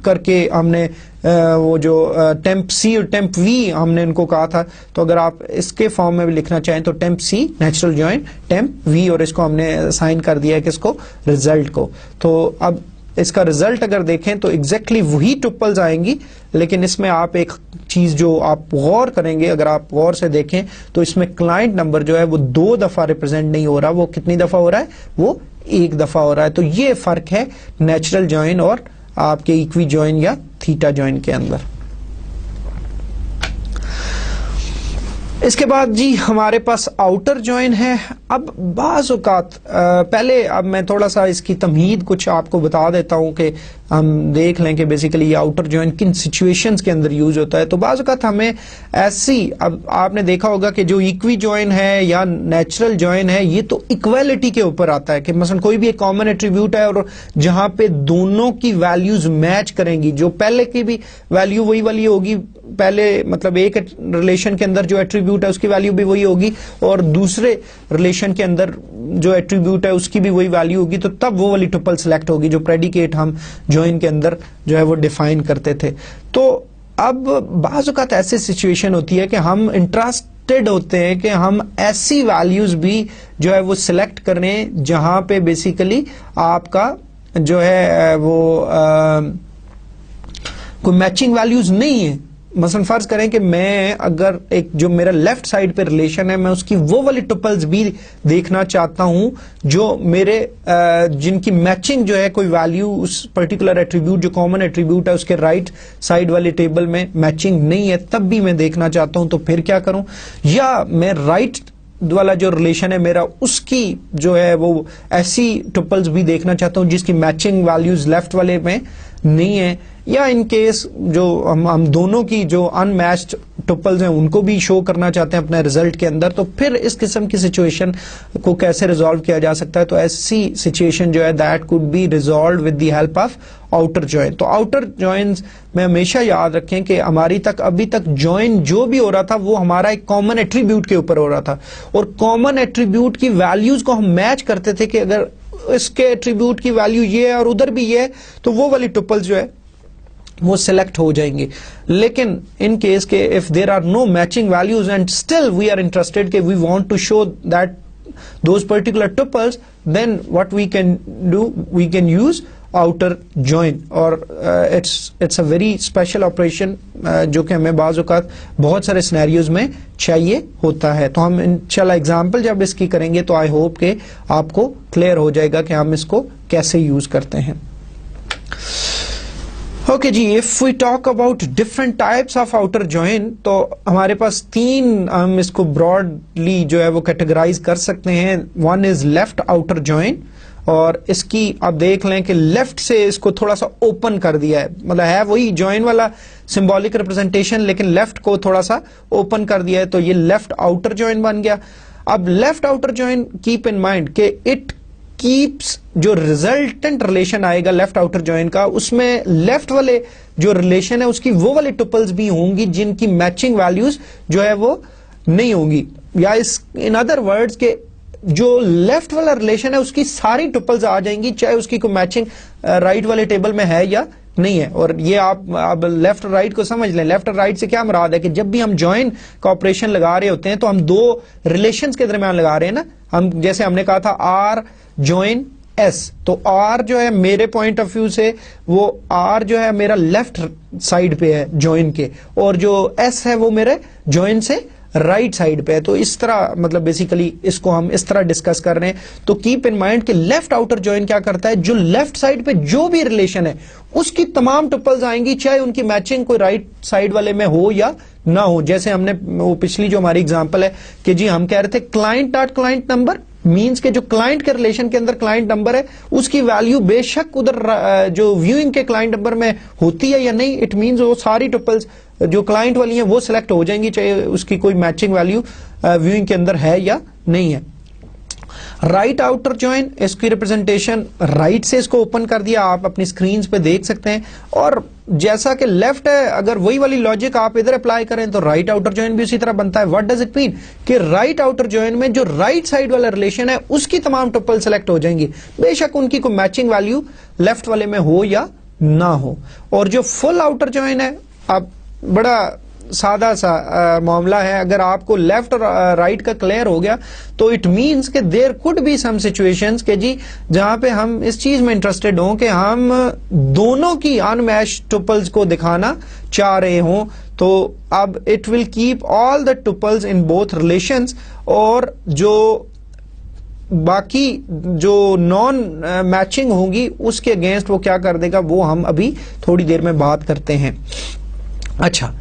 کر کے ہم نے وہ جو ٹیمپ سی اور ٹیمپ وی ہم نے ان کو کہا تھا, تو اگر آپ اس کے فارم میں بھی لکھنا چاہیں تو ٹیمپ سی نیچرل جوائن ٹیمپ وی, اور اس کو ہم نے اسائن کر دیا ہے کہ اس کو ریزلٹ کو. تو اب اس کا ریزلٹ اگر دیکھیں تو ایگزیکٹلی وہی ٹپلز آئیں گی, لیکن اس میں آپ ایک چیز جو آپ غور کریں گے, اگر آپ غور سے دیکھیں تو اس میں کلائنٹ نمبر جو ہے وہ 2 دفعہ ریپرزینٹ نہیں ہو رہا, وہ کتنی دفعہ ہو رہا ہے, وہ 1 دفعہ ہو رہا ہے. تو یہ فرق ہے نیچرل جوائن اور آپ کے ایکوی جوائن یا تھیٹا جوائن کے اندر. اس کے بعد جی ہمارے پاس آؤٹر جوائن ہے. اب بعض اوقات پہلے اب میں تھوڑا سا اس کی تمہید کچھ آپ کو بتا دیتا ہوں کہ ہم دیکھ لیں کہ بیسیکلی یہ آؤٹر جوائن کن سچویشنز کے اندر یوز ہوتا ہے. تو بعض اوقات ہمیں ایسی, اب آپ نے دیکھا ہوگا کہ جو ایکوی جوائن ہے یا نیچرل جوائن ہے یہ تو ایکویلٹی کے اوپر آتا ہے, کہ مثلا کوئی بھی ایک کامن ایٹریبیوٹ ہے اور جہاں پہ دونوں کی ویلیوز میچ کریں گی, جو پہلے کی بھی ویلیو وہی والی ہوگی, پہلے مطلب ایک ریلیشن کے اندر جو ایٹریبیوٹ ہے اس کی ویلیو بھی وہی ہوگی, اور دوسرے ریلیشن کے اندر جو ایٹریبیوٹ ہے اس کی بھی وہی ویلیو ہوگی, تو تب وہ والی ٹپل سلیکٹ ہوگی جو پریڈیکیٹ ہم جوائن کے اندر جو ہے وہ ڈیفائن کرتے تھے. تو اب بعض اوقات ایسی سچویشن ہوتی ہے کہ ہم انٹرسٹڈ ہوتے ہیں کہ ہم ایسی ویلیوز بھی جو ہے وہ سلیکٹ کریں جہاں پہ بیسیکلی آپ کا جو ہے وہ کوئی میچنگ ویلیوز نہیں ہے. مثلا فرض کریں کہ میں اگر ایک جو میرا لیفٹ سائڈ پہ ریلیشن ہے میں اس کی وہ والی ٹپلز بھی دیکھنا چاہتا ہوں جو میرے جن کی میچنگ جو ہے کوئی ویلیو اس پرٹیکولر ایٹریبیوٹ جو کامن ایٹریبیوٹ ہے اس کے رائٹ سائڈ والے ٹیبل میں میچنگ نہیں ہے, تب بھی میں دیکھنا چاہتا ہوں, تو پھر کیا کروں, یا میں رائٹ والا جو ریلیشن ہے میرا, اس کی جو ہے وہ ایسی ٹپلز بھی دیکھنا چاہتا ہوں جس کی میچنگ ویلیوز لیفٹ والے میں نہیں ہے, یا ان کیس جو ہم دونوں کی جو ان میچڈ ٹپلز ہیں ان کو بھی شو کرنا چاہتے ہیں اپنے ریزلٹ کے اندر, تو پھر اس قسم کی سچویشن کو کیسے ریزالو کیا جا سکتا ہے؟ تو ایسی سچویشن جو ہے that could be resolved with the help of outer join. تو آؤٹر جوائنز میں ہمیشہ یاد رکھیں کہ ہماری ابھی تک جوائن جو بھی ہو رہا تھا وہ ہمارا ایک کامن ایٹریبیوٹ کے اوپر ہو رہا تھا, اور کامن ایٹریبیوٹ کی ویلیوز کو ہم میچ کرتے تھے کہ اگر اس کے ایٹریبیوٹ کی ویلیو یہ ہے اور ادھر بھی یہ ہے تو وہ والی ٹپل جو ہے وہ سلیکٹ ہو جائیں گے. لیکن ان کیس کے if there are no matching values and still we are interested کہ we want to show that those particular tuples, then what we can do, we can use outer join, اور it's a very special operation جو کہ ہمیں بعض اوقات بہت سارے scenarios میں چاہیے ہوتا ہے. تو ہم انشاءاللہ ایگزامپل جب اس کی کریں گے تو آئی ہوپ کہ آپ کو کلیئر ہو جائے گا کہ ہم اس کو کیسے یوز کرتے ہیں. اوکے جی, if we talk about different types of outer join, تو ہمارے پاس 3 ہم اس کو براڈلی جو ہے وہ کیٹیگرائز کر سکتے ہیں. One is left outer join, اور اس کی آپ دیکھ لیں کہ لیفٹ سے اس کو تھوڑا سا اوپن کر دیا ہے, مطلب ہے وہی جوائن والا سمبولک ریپرزنٹیشن لیکن لیفٹ کو تھوڑا سا اوپن کر دیا ہے, تو یہ لیفٹ آؤٹر جوائن بن گیا. اب left outer join keep in mind کہ اٹ کیپس جو ریزلٹنٹ ریلیشن آئے گا لیفٹ آؤٹر جوائن کا, اس میں لیفٹ والے جو ریلیشن ہے اس کی وہ والی ٹپلز بھی ہوں گی جن کی میچنگ ویلیوز جو ہے وہ نہیں ہوں گی, یا ان ادر ورڈز کہ جو لیفٹ والا ریلیشن ہے اس کی ساری ٹپلز آ جائیں گی چاہے اس کی کوئی میچنگ رائٹ والے ٹیبل میں ہے یا نہیں ہے. اور یہ آپ اب لیفٹ اور رائٹ کو سمجھ لیں. لیفٹ اور رائٹ سے کیا مراد ہے کہ جب بھی ہم جوائن کا آپریشن لگا رہے ہوتے ہیں تو ہم 2 ریلیشنز کے درمیان لگا رہے ہیں نا. ہم جیسے ہم نے کہا تھا آر جوائن ایس, تو آر جو ہے میرے پوائنٹ آف ویو سے وہ آر جو ہے میرا لیفٹ سائڈ پہ ہے جوائن کے, اور جو ایس ہے وہ میرے جوائن سے رائٹ سائڈ پہ ہے. تو اس طرح مطلب بیسیکلی اس کو ہم اس طرح ڈسکس کر رہے ہیں. تو کیپ ان مائنڈ کہ لیفٹ آؤٹر جوائن کیا کرتا ہے, جو لیفٹ سائڈ پہ جو بھی ریلیشن ہے اس کی تمام ٹپلز آئیں گی چاہے ان کی میچنگ کوئی رائٹ سائڈ والے میں ہو یا نہ ہو. جیسے ہم نے وہ پچھلی جو ہماری اگزامپل ہے کہ جی ہم کہہ رہے تھے client dot client number means کہ جو کلائنٹ کے ریلیشن کے اندر کلائنٹ نمبر ہے اس کی ویلیو بے شک ادھر جو ویوئنگ کے کلائنٹ نمبر میں ہوتی ہے یا نہیں, اٹ مینز وہ ساری ٹپلز جو کلائنٹ والی ہیں وہ سلیکٹ ہو جائیں گی چاہے اس کی کوئی میچنگ ویلیو ویوئنگ کے اندر ہے یا نہیں ہے. رائٹ آؤٹر جوائن, اس کی ریپرزنٹیشن رائٹ سے اس کو اوپن کر دیا, آپ اپنی اسکرینز پہ دیکھ سکتے ہیں. اور جیسا کہ لیفٹ ہے اگر وہی والی لاجک آپ ادھر اپلائی کریں تو رائٹ آؤٹر جوائن بھی اسی طرح بنتا ہے. واٹ ڈز اٹ مین کہ رائٹ آؤٹر جوائن میں جو رائٹ سائڈ والا ریلیشن ہے اس کی تمام ٹپل سلیکٹ ہو جائیں گی بے شک ان کی کوئی میچنگ ویلیو لیفٹ والے میں ہو یا نہ ہو. اور جو فل آؤٹر جوائن ہے, اب بڑا سادہ سا معاملہ ہے. اگر آپ کو لیفٹ اور رائٹ کا کلیئر ہو گیا تو اٹ مینس کہ there could be some situations کہ جی جہاں پہ ہم اس چیز میں انٹرسٹڈ ہوں کہ ہم دونوں کی ان میچ ٹپلز کو دکھانا چاہ رہے ہوں. تو اب it will keep all the tuples in both relations, اور جو باقی جو نان میچنگ ہوں گی اس کے اگینسٹ وہ کیا کر دے گا وہ ہم ابھی تھوڑی دیر میں بات کرتے ہیں. اچھا,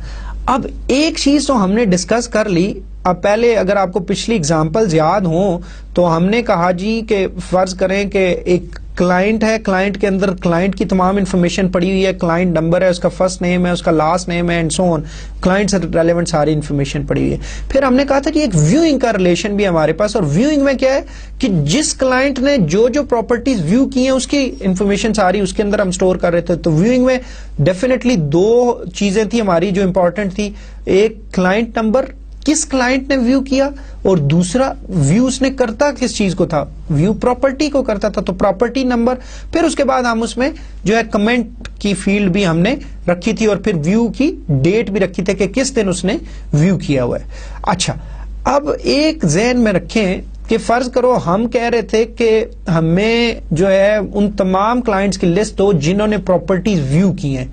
اب ایک چیز تو ہم نے ڈسکس کر لی. اب پہلے اگر آپ کو پچھلی اگزامپلز یاد ہوں تو ہم نے کہا جی کہ فرض کریں کہ ایک کلائنٹ ہے, کلائنٹ کے اندر کلائنٹ کی تمام انفارمیشن پڑی ہوئی ہے, کلائنٹ نمبر ہے, اس کا فرسٹ نیم ہے, اس کا لاسٹ نیم ہے, اینڈ سو آن, کلائنٹ سے ریلیونٹ ساری انفارمیشن پڑی ہوئی ہے. پھر ہم نے کہا تھا کہ ایک ویوئنگ کا ریلیشن بھی ہمارے پاس, اور ویوئنگ میں کیا ہے کہ جس کلائنٹ نے جو پراپرٹیز ویو کی ہیں اس کی انفارمیشن ساری اس کے اندر ہم اسٹور کر رہے تھے. تو ویوئنگ میں ڈیفینیٹلی 2 چیزیں تھی ہماری جو امپورٹنٹ تھی, ایک کلائنٹ نمبر کس کلائنٹ نے ویو کیا, اور دوسرا ویو اس نے کرتا کس چیز کو تھا, ویو پراپرٹی کو کرتا تھا, تو پراپرٹی نمبر. پھر اس کے بعد ہم اس میں جو ہے کمنٹ کی فیلڈ بھی ہم نے رکھی تھی, اور پھر ویو کی ڈیٹ بھی رکھی تھی کہ کس دن اس نے ویو کیا ہوا ہے. اچھا, اب ایک ذہن میں رکھیں کہ فرض کرو ہم کہہ رہے تھے کہ ہمیں جو ہے ان تمام کلائنٹس کی لسٹ دو جنہوں نے پراپرٹیز ویو کی ہیں.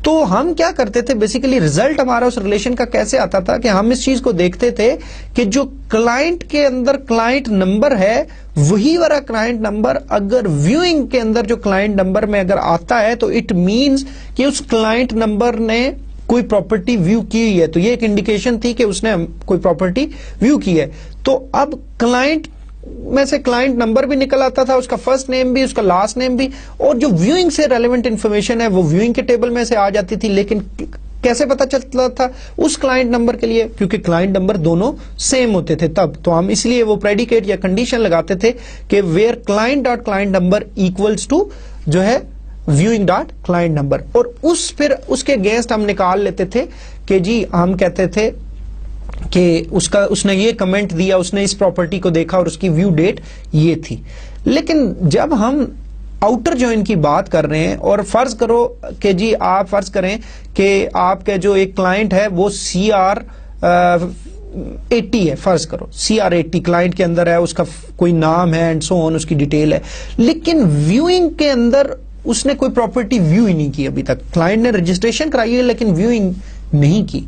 تو ہم کیا کرتے تھے, بیسیکلی ریزلٹ ہمارا اس ریلیشن کا کیسے آتا تھا کہ ہم اس چیز کو دیکھتے تھے کہ جو کلائنٹ کے اندر کلائنٹ نمبر ہے وہی والا کلائنٹ نمبر اگر ویوئنگ کے اندر جو کلائنٹ نمبر میں اگر آتا ہے تو اٹ مینز کہ اس کلائنٹ نمبر نے کوئی پراپرٹی ویو کی ہوئی ہے, تو یہ ایک انڈیکیشن تھی کہ اس نے کوئی پراپرٹی ویو کی ہے. تو اب کلائنٹ میں سے کلائنٹ نمبر بھی نکل آتا تھا, اس کا فرسٹ نیم بھی, اس کا لاسٹ نیم بھی, اور جو ویوئنگ سے ریلیونٹ انفارمیشن ہے وہ ویوئنگ کے ٹیبل میں سے آ جاتی تھی. لیکن کیسے پتا چلتا تھا اس کلائنٹ نمبر کے لیے؟ کیونکہ کلائنٹ نمبر دونوں سیم ہوتے تھے تب, تو ہم اس لیے وہ پریڈیکیٹ یا کنڈیشن لگاتے تھے کہ where client dot client number equals to جو ہے ویوئنگ ڈاٹ کلائنٹ نمبر, اور پھر اس کے اگینسٹ ہم نکال لیتے تھے کہ جی ہم کہتے تھے کہ اس نے یہ کمنٹ دیا, اس نے اس پراپرٹی کو دیکھا اور اس کی ویو ڈیٹ یہ تھی. لیکن جب ہم آؤٹر جوائن کی بات کر رہے ہیں, اور فرض کرو کہ جی آپ فرض کریں کہ آپ کا جو ایک کلائنٹ ہے وہ CR80 ہے, فرض کرو CR80 کلائنٹ کے اندر ہے, اس کا کوئی نام ہے اینڈ سو آن, اس کی ڈیٹیل ہے, لیکن ویوئنگ کے اندر اس نے کوئی پراپرٹی ویو ہی نہیں کی ابھی تک. کلائنٹ نے رجسٹریشن کرائی ہے لیکن ویوئنگ نہیں کی.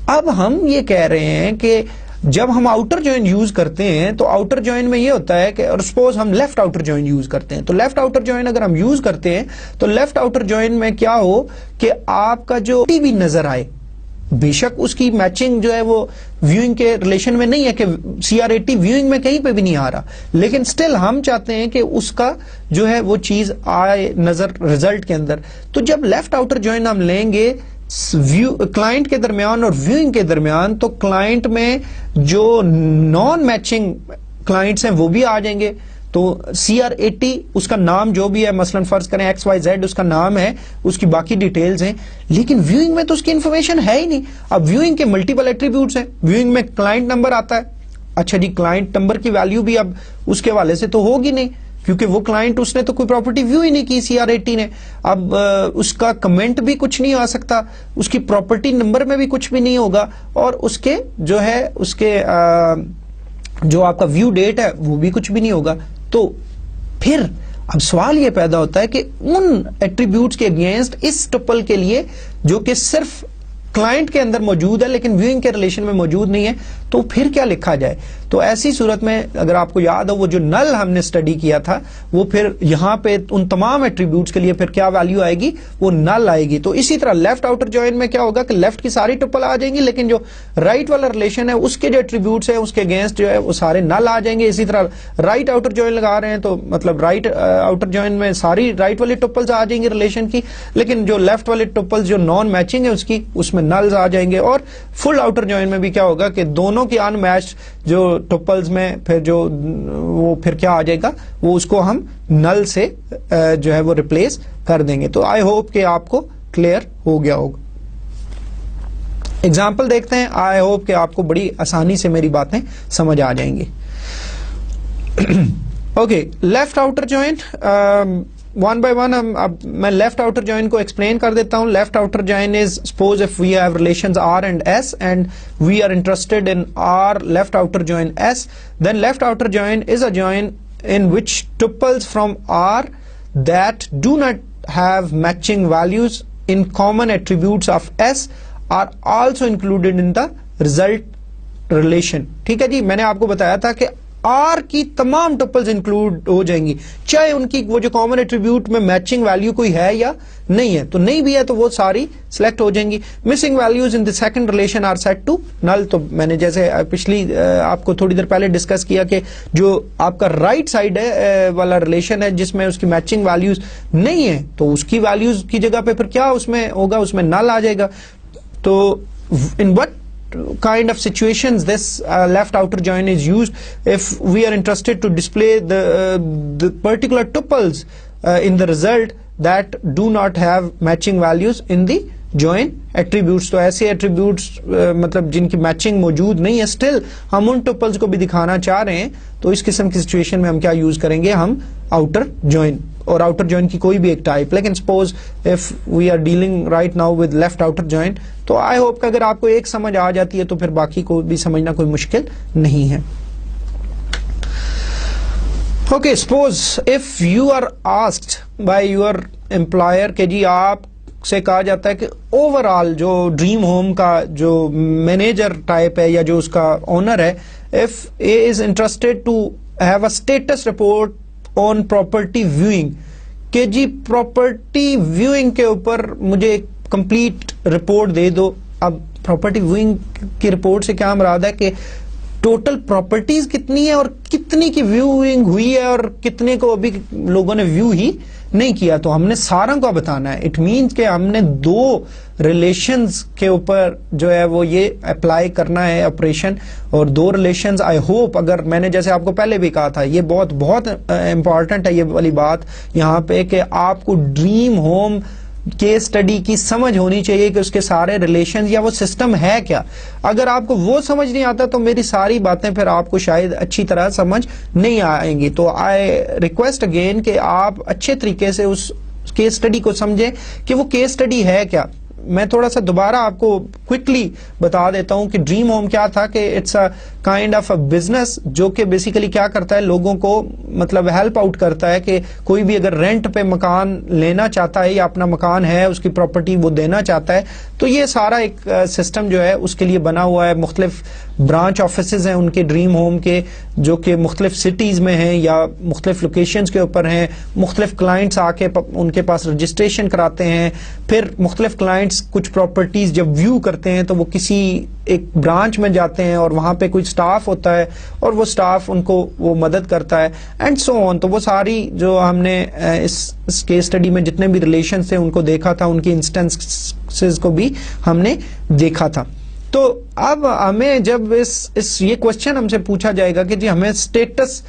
اب ہم یہ کہہ رہے ہیں کہ جب ہم آؤٹر جوائن یوز کرتے ہیں تو آؤٹر جوائن میں یہ ہوتا ہے کہ, اور سپوز ہم لیفٹ آؤٹر جوائن یوز کرتے ہیں, تو لیفٹ آؤٹر جوائن اگر ہم یوز کرتے ہیں تو لیفٹ آؤٹر جوائن میں کیا ہو کہ آپ کا جو ٹی وی نظر آئے, بے شک اس کی میچنگ جو ہے وہ ویوئنگ کے ریلیشن میں نہیں ہے کہ CR80 ویوئنگ میں کہیں پہ بھی نہیں آ رہا, لیکن سٹل ہم چاہتے ہیں کہ اس کا جو ہے وہ چیز آئے نظر ریزلٹ کے اندر. تو جب لیفٹ آؤٹر جوائن ہم لیں گے کلائنٹ کے درمیان اور ویوئنگ کے درمیان, تو کلائنٹ میں جو نان میچنگ کلائنٹس ہیں وہ بھی آ جائیں گے. تو CR80 اس کا نام جو بھی ہے, مثلا فرض کریں XYZ اس کا نام ہے, اس کی باقی ڈیٹیلز ہیں, لیکن ویوئنگ میں تو اس کی انفارمیشن ہے ہی نہیں. اب ویوئنگ کے ملٹیپل ایٹریبیوٹس ہیں, ویوئنگ میں کلائنٹ نمبر آتا ہے, اچھا جی کلائنٹ نمبر کی ویلیو بھی اب اس کے حوالے سے تو ہوگی نہیں, کیونکہ وہ کلائنٹ اس نے تو کوئی پراپرٹی ویو ہی نہیں کی CR80 نے. اب اس کا کمنٹ بھی کچھ نہیں آ سکتا, اس کی پراپرٹی نمبر میں بھی کچھ بھی نہیں ہوگا, اور اس کے جو ہے اس کے جو آپ کا ویو ڈیٹ ہے وہ بھی کچھ بھی نہیں ہوگا. تو پھر اب سوال یہ پیدا ہوتا ہے کہ ان ایٹریبیوٹس کے اگینسٹ اس ٹپل کے لیے جو کہ صرف کلائنٹ کے اندر موجود ہے لیکن ویوئنگ کے ریلیشن میں موجود نہیں ہے, تو پھر کیا لکھا جائے؟ تو ایسی صورت میں اگر آپ کو یاد ہو وہ جو نل ہم نے اسٹڈی کیا تھا, وہ پھر یہاں پہ ان تمام ایٹریبیوٹس کے لیے پھر کیا ویلیو آئے گی؟ وہ نل آئے گی. تو اسی طرح لیفٹ آؤٹر جوائن میں کیا ہوگا کہ لیفٹ کی ساری ٹپل آ جائیں گی, لیکن جو رائٹ والا ریلیشن ہے اس کے جو ایٹریبیوٹس ہیں اس کے اگینسٹ جو ہے وہ سارے نل آ جائیں گے. اسی طرح رائٹ آؤٹر جوائن لگا رہے ہیں تو مطلب رائٹ آؤٹر جوائن میں ساری رائٹ والی ٹپلز آ جائیں گی ریلیشن کی, لیکن جو لیفٹ والی ٹپلز جو نان میچنگ ہے اس میں نلز آ جائیں گے. اور فل آؤٹر جوائن میں بھی کیا ہوگا کہ دونوں کی ان میچڈ جو ٹپلز میں پھر جو وہ پھر کیا آ جائے گا, وہ اس کو ہم نل سے جو ہے وہ ریپلیس کر دیں گے. تو آئی ہوپ کہ آپ کو کلیئر ہو گیا ہوگا. ایگزامپل دیکھتے ہیں, آئی ہوپ کہ آپ کو بڑی آسانی سے میری باتیں سمجھ آ جائیں گی. Okay, left outer join one by one اب میں لیفٹ آؤٹر جوائن کو ایکسپلین کر دیتا ہوں. Left outer join is suppose if we have relations R and S and we are interested in R left outer join S, then left outer join is a join in which tuples from R that do not have matching values in common attributes of S are also included in the result relation. ٹھیک ہے جی, میں نے آپ کو بتایا تھا کہ are کی تمام ٹپلز انکلوڈ ہو جائیں گی, چاہے ان کی وہ جو کامن ایٹریبیوٹ میں میچنگ ویلیو کوئی ہے یا نہیں ہے. تو نہیں بھی ہے تو وہ ساری سلیکٹ ہو جائیں گی. Missing values in the second relation are set to null. تو میں نے جیسے پچھلی آپ کو تھوڑی دیر پہلے ڈسکس کیا کہ جو آپ کا رائٹ سائڈ والا ریلیشن ہے جس میں اس کی میچنگ ویلیوز نہیں ہے, تو اس کی ویلیوز کی جگہ پہ پھر کیا اس میں ہوگا, اس میں نل آ جائے گا. تو in what kind of situations this left outer join is used? If we are interested to display the particular tuples in the result that do not have matching values in the join attributes, تو ایسے attributes مطلب جن کی matching موجود نہیں ہے, still ہم ان tuples کو بھی دکھانا چاہ رہے ہیں, تو اس قسم کی سچویشن میں ہم کیا یوز کریں گے؟ ہم آؤٹر جوائن, اور آؤٹر جوائن کی کوئی بھی ایک ٹائپ. لیکن suppose if we are dealing right now with left outer join, تو آئی ہوپ کہ اگر آپ کو ایک سمجھ آ جاتی ہے تو پھر باقی کو بھی سمجھنا کوئی مشکل نہیں ہے. Okay, suppose if you are asked by your employer کہ جی آپ سے کہا جاتا ہے کہ اوور آل جو ڈریم ہوم کا جو مینیجر ٹائپ ہے یا جو اس کا اونر ہے, if A is interested to have a status report on property viewing, کہ جی پراپرٹی ویوئنگ کے اوپر مجھے کمپلیٹ رپورٹ دے دو. اب پراپرٹی ویوئنگ کی رپورٹ سے کیا مراد ہے کہ ٹوٹل پراپرٹیز کتنی ہے اور کتنی کی ویوئنگ ہوئی ہے اور کتنے کو ابھی لوگوں نے ویو ہی نہیں کیا, تو ہم نے سارا کو بتانا ہے. اٹ مینس کہ ہم نے 2 ریلیشنز کے اوپر جو ہے وہ یہ اپلائی کرنا ہے آپریشن, اور 2 ریلیشنز آئی ہوپ, اگر میں نے جیسے آپ کو پہلے بھی کہا تھا, یہ بہت بہت امپورٹنٹ ہے یہ والی بات یہاں پہ, کہ آپ کو ڈریم ہوم کیس اسٹڈی کی سمجھ ہونی چاہیے کہ اس کے سارے ریلیشنز یا وہ سسٹم ہے کیا. اگر آپ کو وہ سمجھ نہیں آتا تو میری ساری باتیں پھر آپ کو شاید اچھی طرح سمجھ نہیں آئیں گی. تو آئی ریکویسٹ اگین کہ آپ اچھے طریقے سے اس کیس اسٹڈی کو سمجھیں کہ وہ کیس اسٹڈی ہے کیا. میں تھوڑا سا دوبارہ آپ کو کوئکلی بتا دیتا ہوں کہ ڈریم ہوم کیا تھا, کہ it's a kind of a business جو کہ بیسیکلی کیا کرتا ہے, لوگوں کو مطلب ہیلپ آؤٹ کرتا ہے کہ کوئی بھی اگر رینٹ پہ مکان لینا چاہتا ہے یا اپنا مکان ہے اس کی پراپرٹی وہ دینا چاہتا ہے, تو یہ سارا ایک سسٹم جو ہے اس کے لیے بنا ہوا ہے. مختلف برانچ آفیسز ہیں ان کے ڈریم ہوم کے, جو کہ مختلف سٹیز میں ہیں یا مختلف لوکیشنز کے اوپر ہیں. مختلف کلائنٹس آ کے ان کے پاس رجسٹریشن کراتے ہیں, پھر مختلف کلائنٹس کچھ پراپرٹیز جب ویو کرتے ہیں تو وہ کسی ایک برانچ میں جاتے ہیں اور وہاں پہ کوئی سٹاف ہوتا ہے اور وہ سٹاف ان کو وہ مدد کرتا ہے اینڈ سو آن. تو وہ ساری جو ہم نے اس کیس اسٹڈی میں جتنے بھی ریلیشنز تھے ان کو دیکھا تھا, ان کی انسٹنسز کو بھی ہم نے دیکھا تھا. تو اب ہمیں جب یہ کوشچن ہم سے پوچھا جائے گا کہ جی ہمیں اسٹیٹس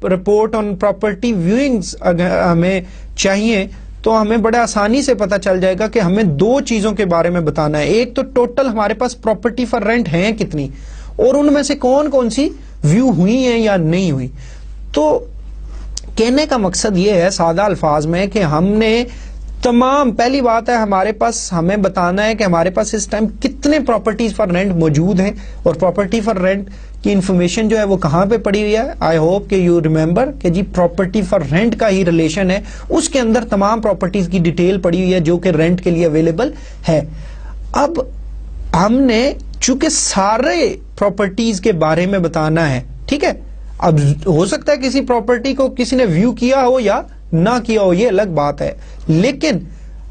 رپورٹ آن پراپرٹی ویوئنگز ہمیں چاہیے, تو ہمیں بڑے آسانی سے پتا چل جائے گا کہ ہمیں 2 چیزوں کے بارے میں بتانا ہے. ایک تو ٹوٹل ہمارے پاس پراپرٹی فار رینٹ ہیں کتنی, اور ان میں سے کون کون سی ویو ہوئی ہیں یا نہیں ہوئی. تو کہنے کا مقصد یہ ہے سادہ الفاظ میں کہ ہم نے تمام, پہلی بات ہے ہمارے پاس ہمیں بتانا ہے کہ ہمارے پاس اس ٹائم کتنے پراپرٹیز فار رینٹ موجود ہیں, اور پراپرٹی فار رینٹ کی انفارمیشن جو ہے وہ کہاں پہ پڑی ہوئی ہے. آئی ہوپ کہ یو ریمبر کہ جی پراپرٹی فار رینٹ کا ہی ریلیشن ہے, اس کے اندر تمام پراپرٹیز کی ڈیٹیل پڑی ہوئی ہے جو کہ رینٹ کے لیے اویلیبل ہے. اب ہم نے چونکہ سارے پراپرٹیز کے بارے میں بتانا ہے, ٹھیک ہے. اب ہو سکتا ہے کسی پراپرٹی کو کسی نے ویو کیا ہو یا نہ کیا ہو, یہ الگ بات ہے, لیکن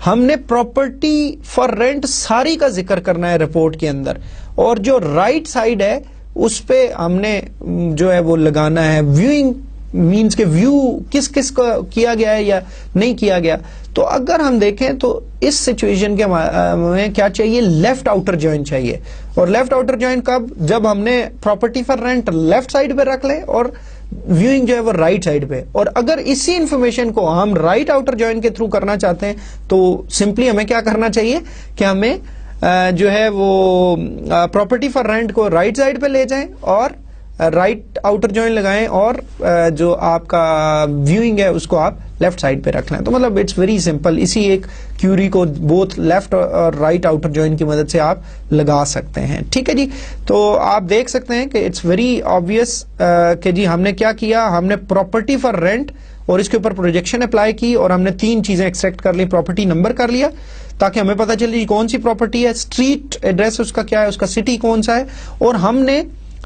ہم نے پراپرٹی فار رینٹ ساری کا ذکر کرنا ہے رپورٹ کے اندر. اور جو رائٹ سائڈ ہے اس پہ ہم نے جو ہے وہ لگانا ہے ویوئنگ, مینس کہ ویو کس کس کو کیا گیا ہے یا نہیں کیا گیا. تو اگر ہم دیکھیں تو اس سچویشن کے ہمیں کیا چاہیے, لیفٹ آؤٹر جوائن چاہیے. اور لیفٹ آؤٹر جوائن کب, جب ہم نے property for rent left side پہ رکھ لیں اور ویوئنگ جو ہے وہ رائٹ سائڈ پہ. اور اگر اسی انفارمیشن کو ہم رائٹ آؤٹر جوائن کے تھرو کرنا چاہتے ہیں تو سمپلی ہمیں کیا کرنا چاہیے کہ ہمیں جو ہے وہ پراپرٹی فار رینٹ کو رائٹ سائڈ پہ لے جائیں اور رائٹ آؤٹر جوائن لگائیں, اور جو آپ کا ویوئنگ ہے اس کو آپ لیفٹ سائڈ پہ رکھ لیں. تو مطلب اٹس ویری سمپل, اسی ایک کیوری کو بوتھ لیفٹ اور رائٹ آؤٹر جوائن کی مدد سے آپ لگا سکتے ہیں, ٹھیک ہے جی. تو آپ دیکھ سکتے ہیں کہ اٹس ویری آبویس کہ جی ہم نے کیا کیا, ہم نے پراپرٹی فار رینٹ اور اس کے اوپر پروجیکشن اپلائی کی, اور ہم نے 3 چیزیں ایکسٹریکٹ کر لی. پراپرٹی نمبر کر لیا تاکہ ہمیں پتا چلے کون سی پراپرٹی ہے, اسٹریٹ ایڈریس اس کا کیا ہے, اس کا سٹی کون سا ہے, اور ہم نے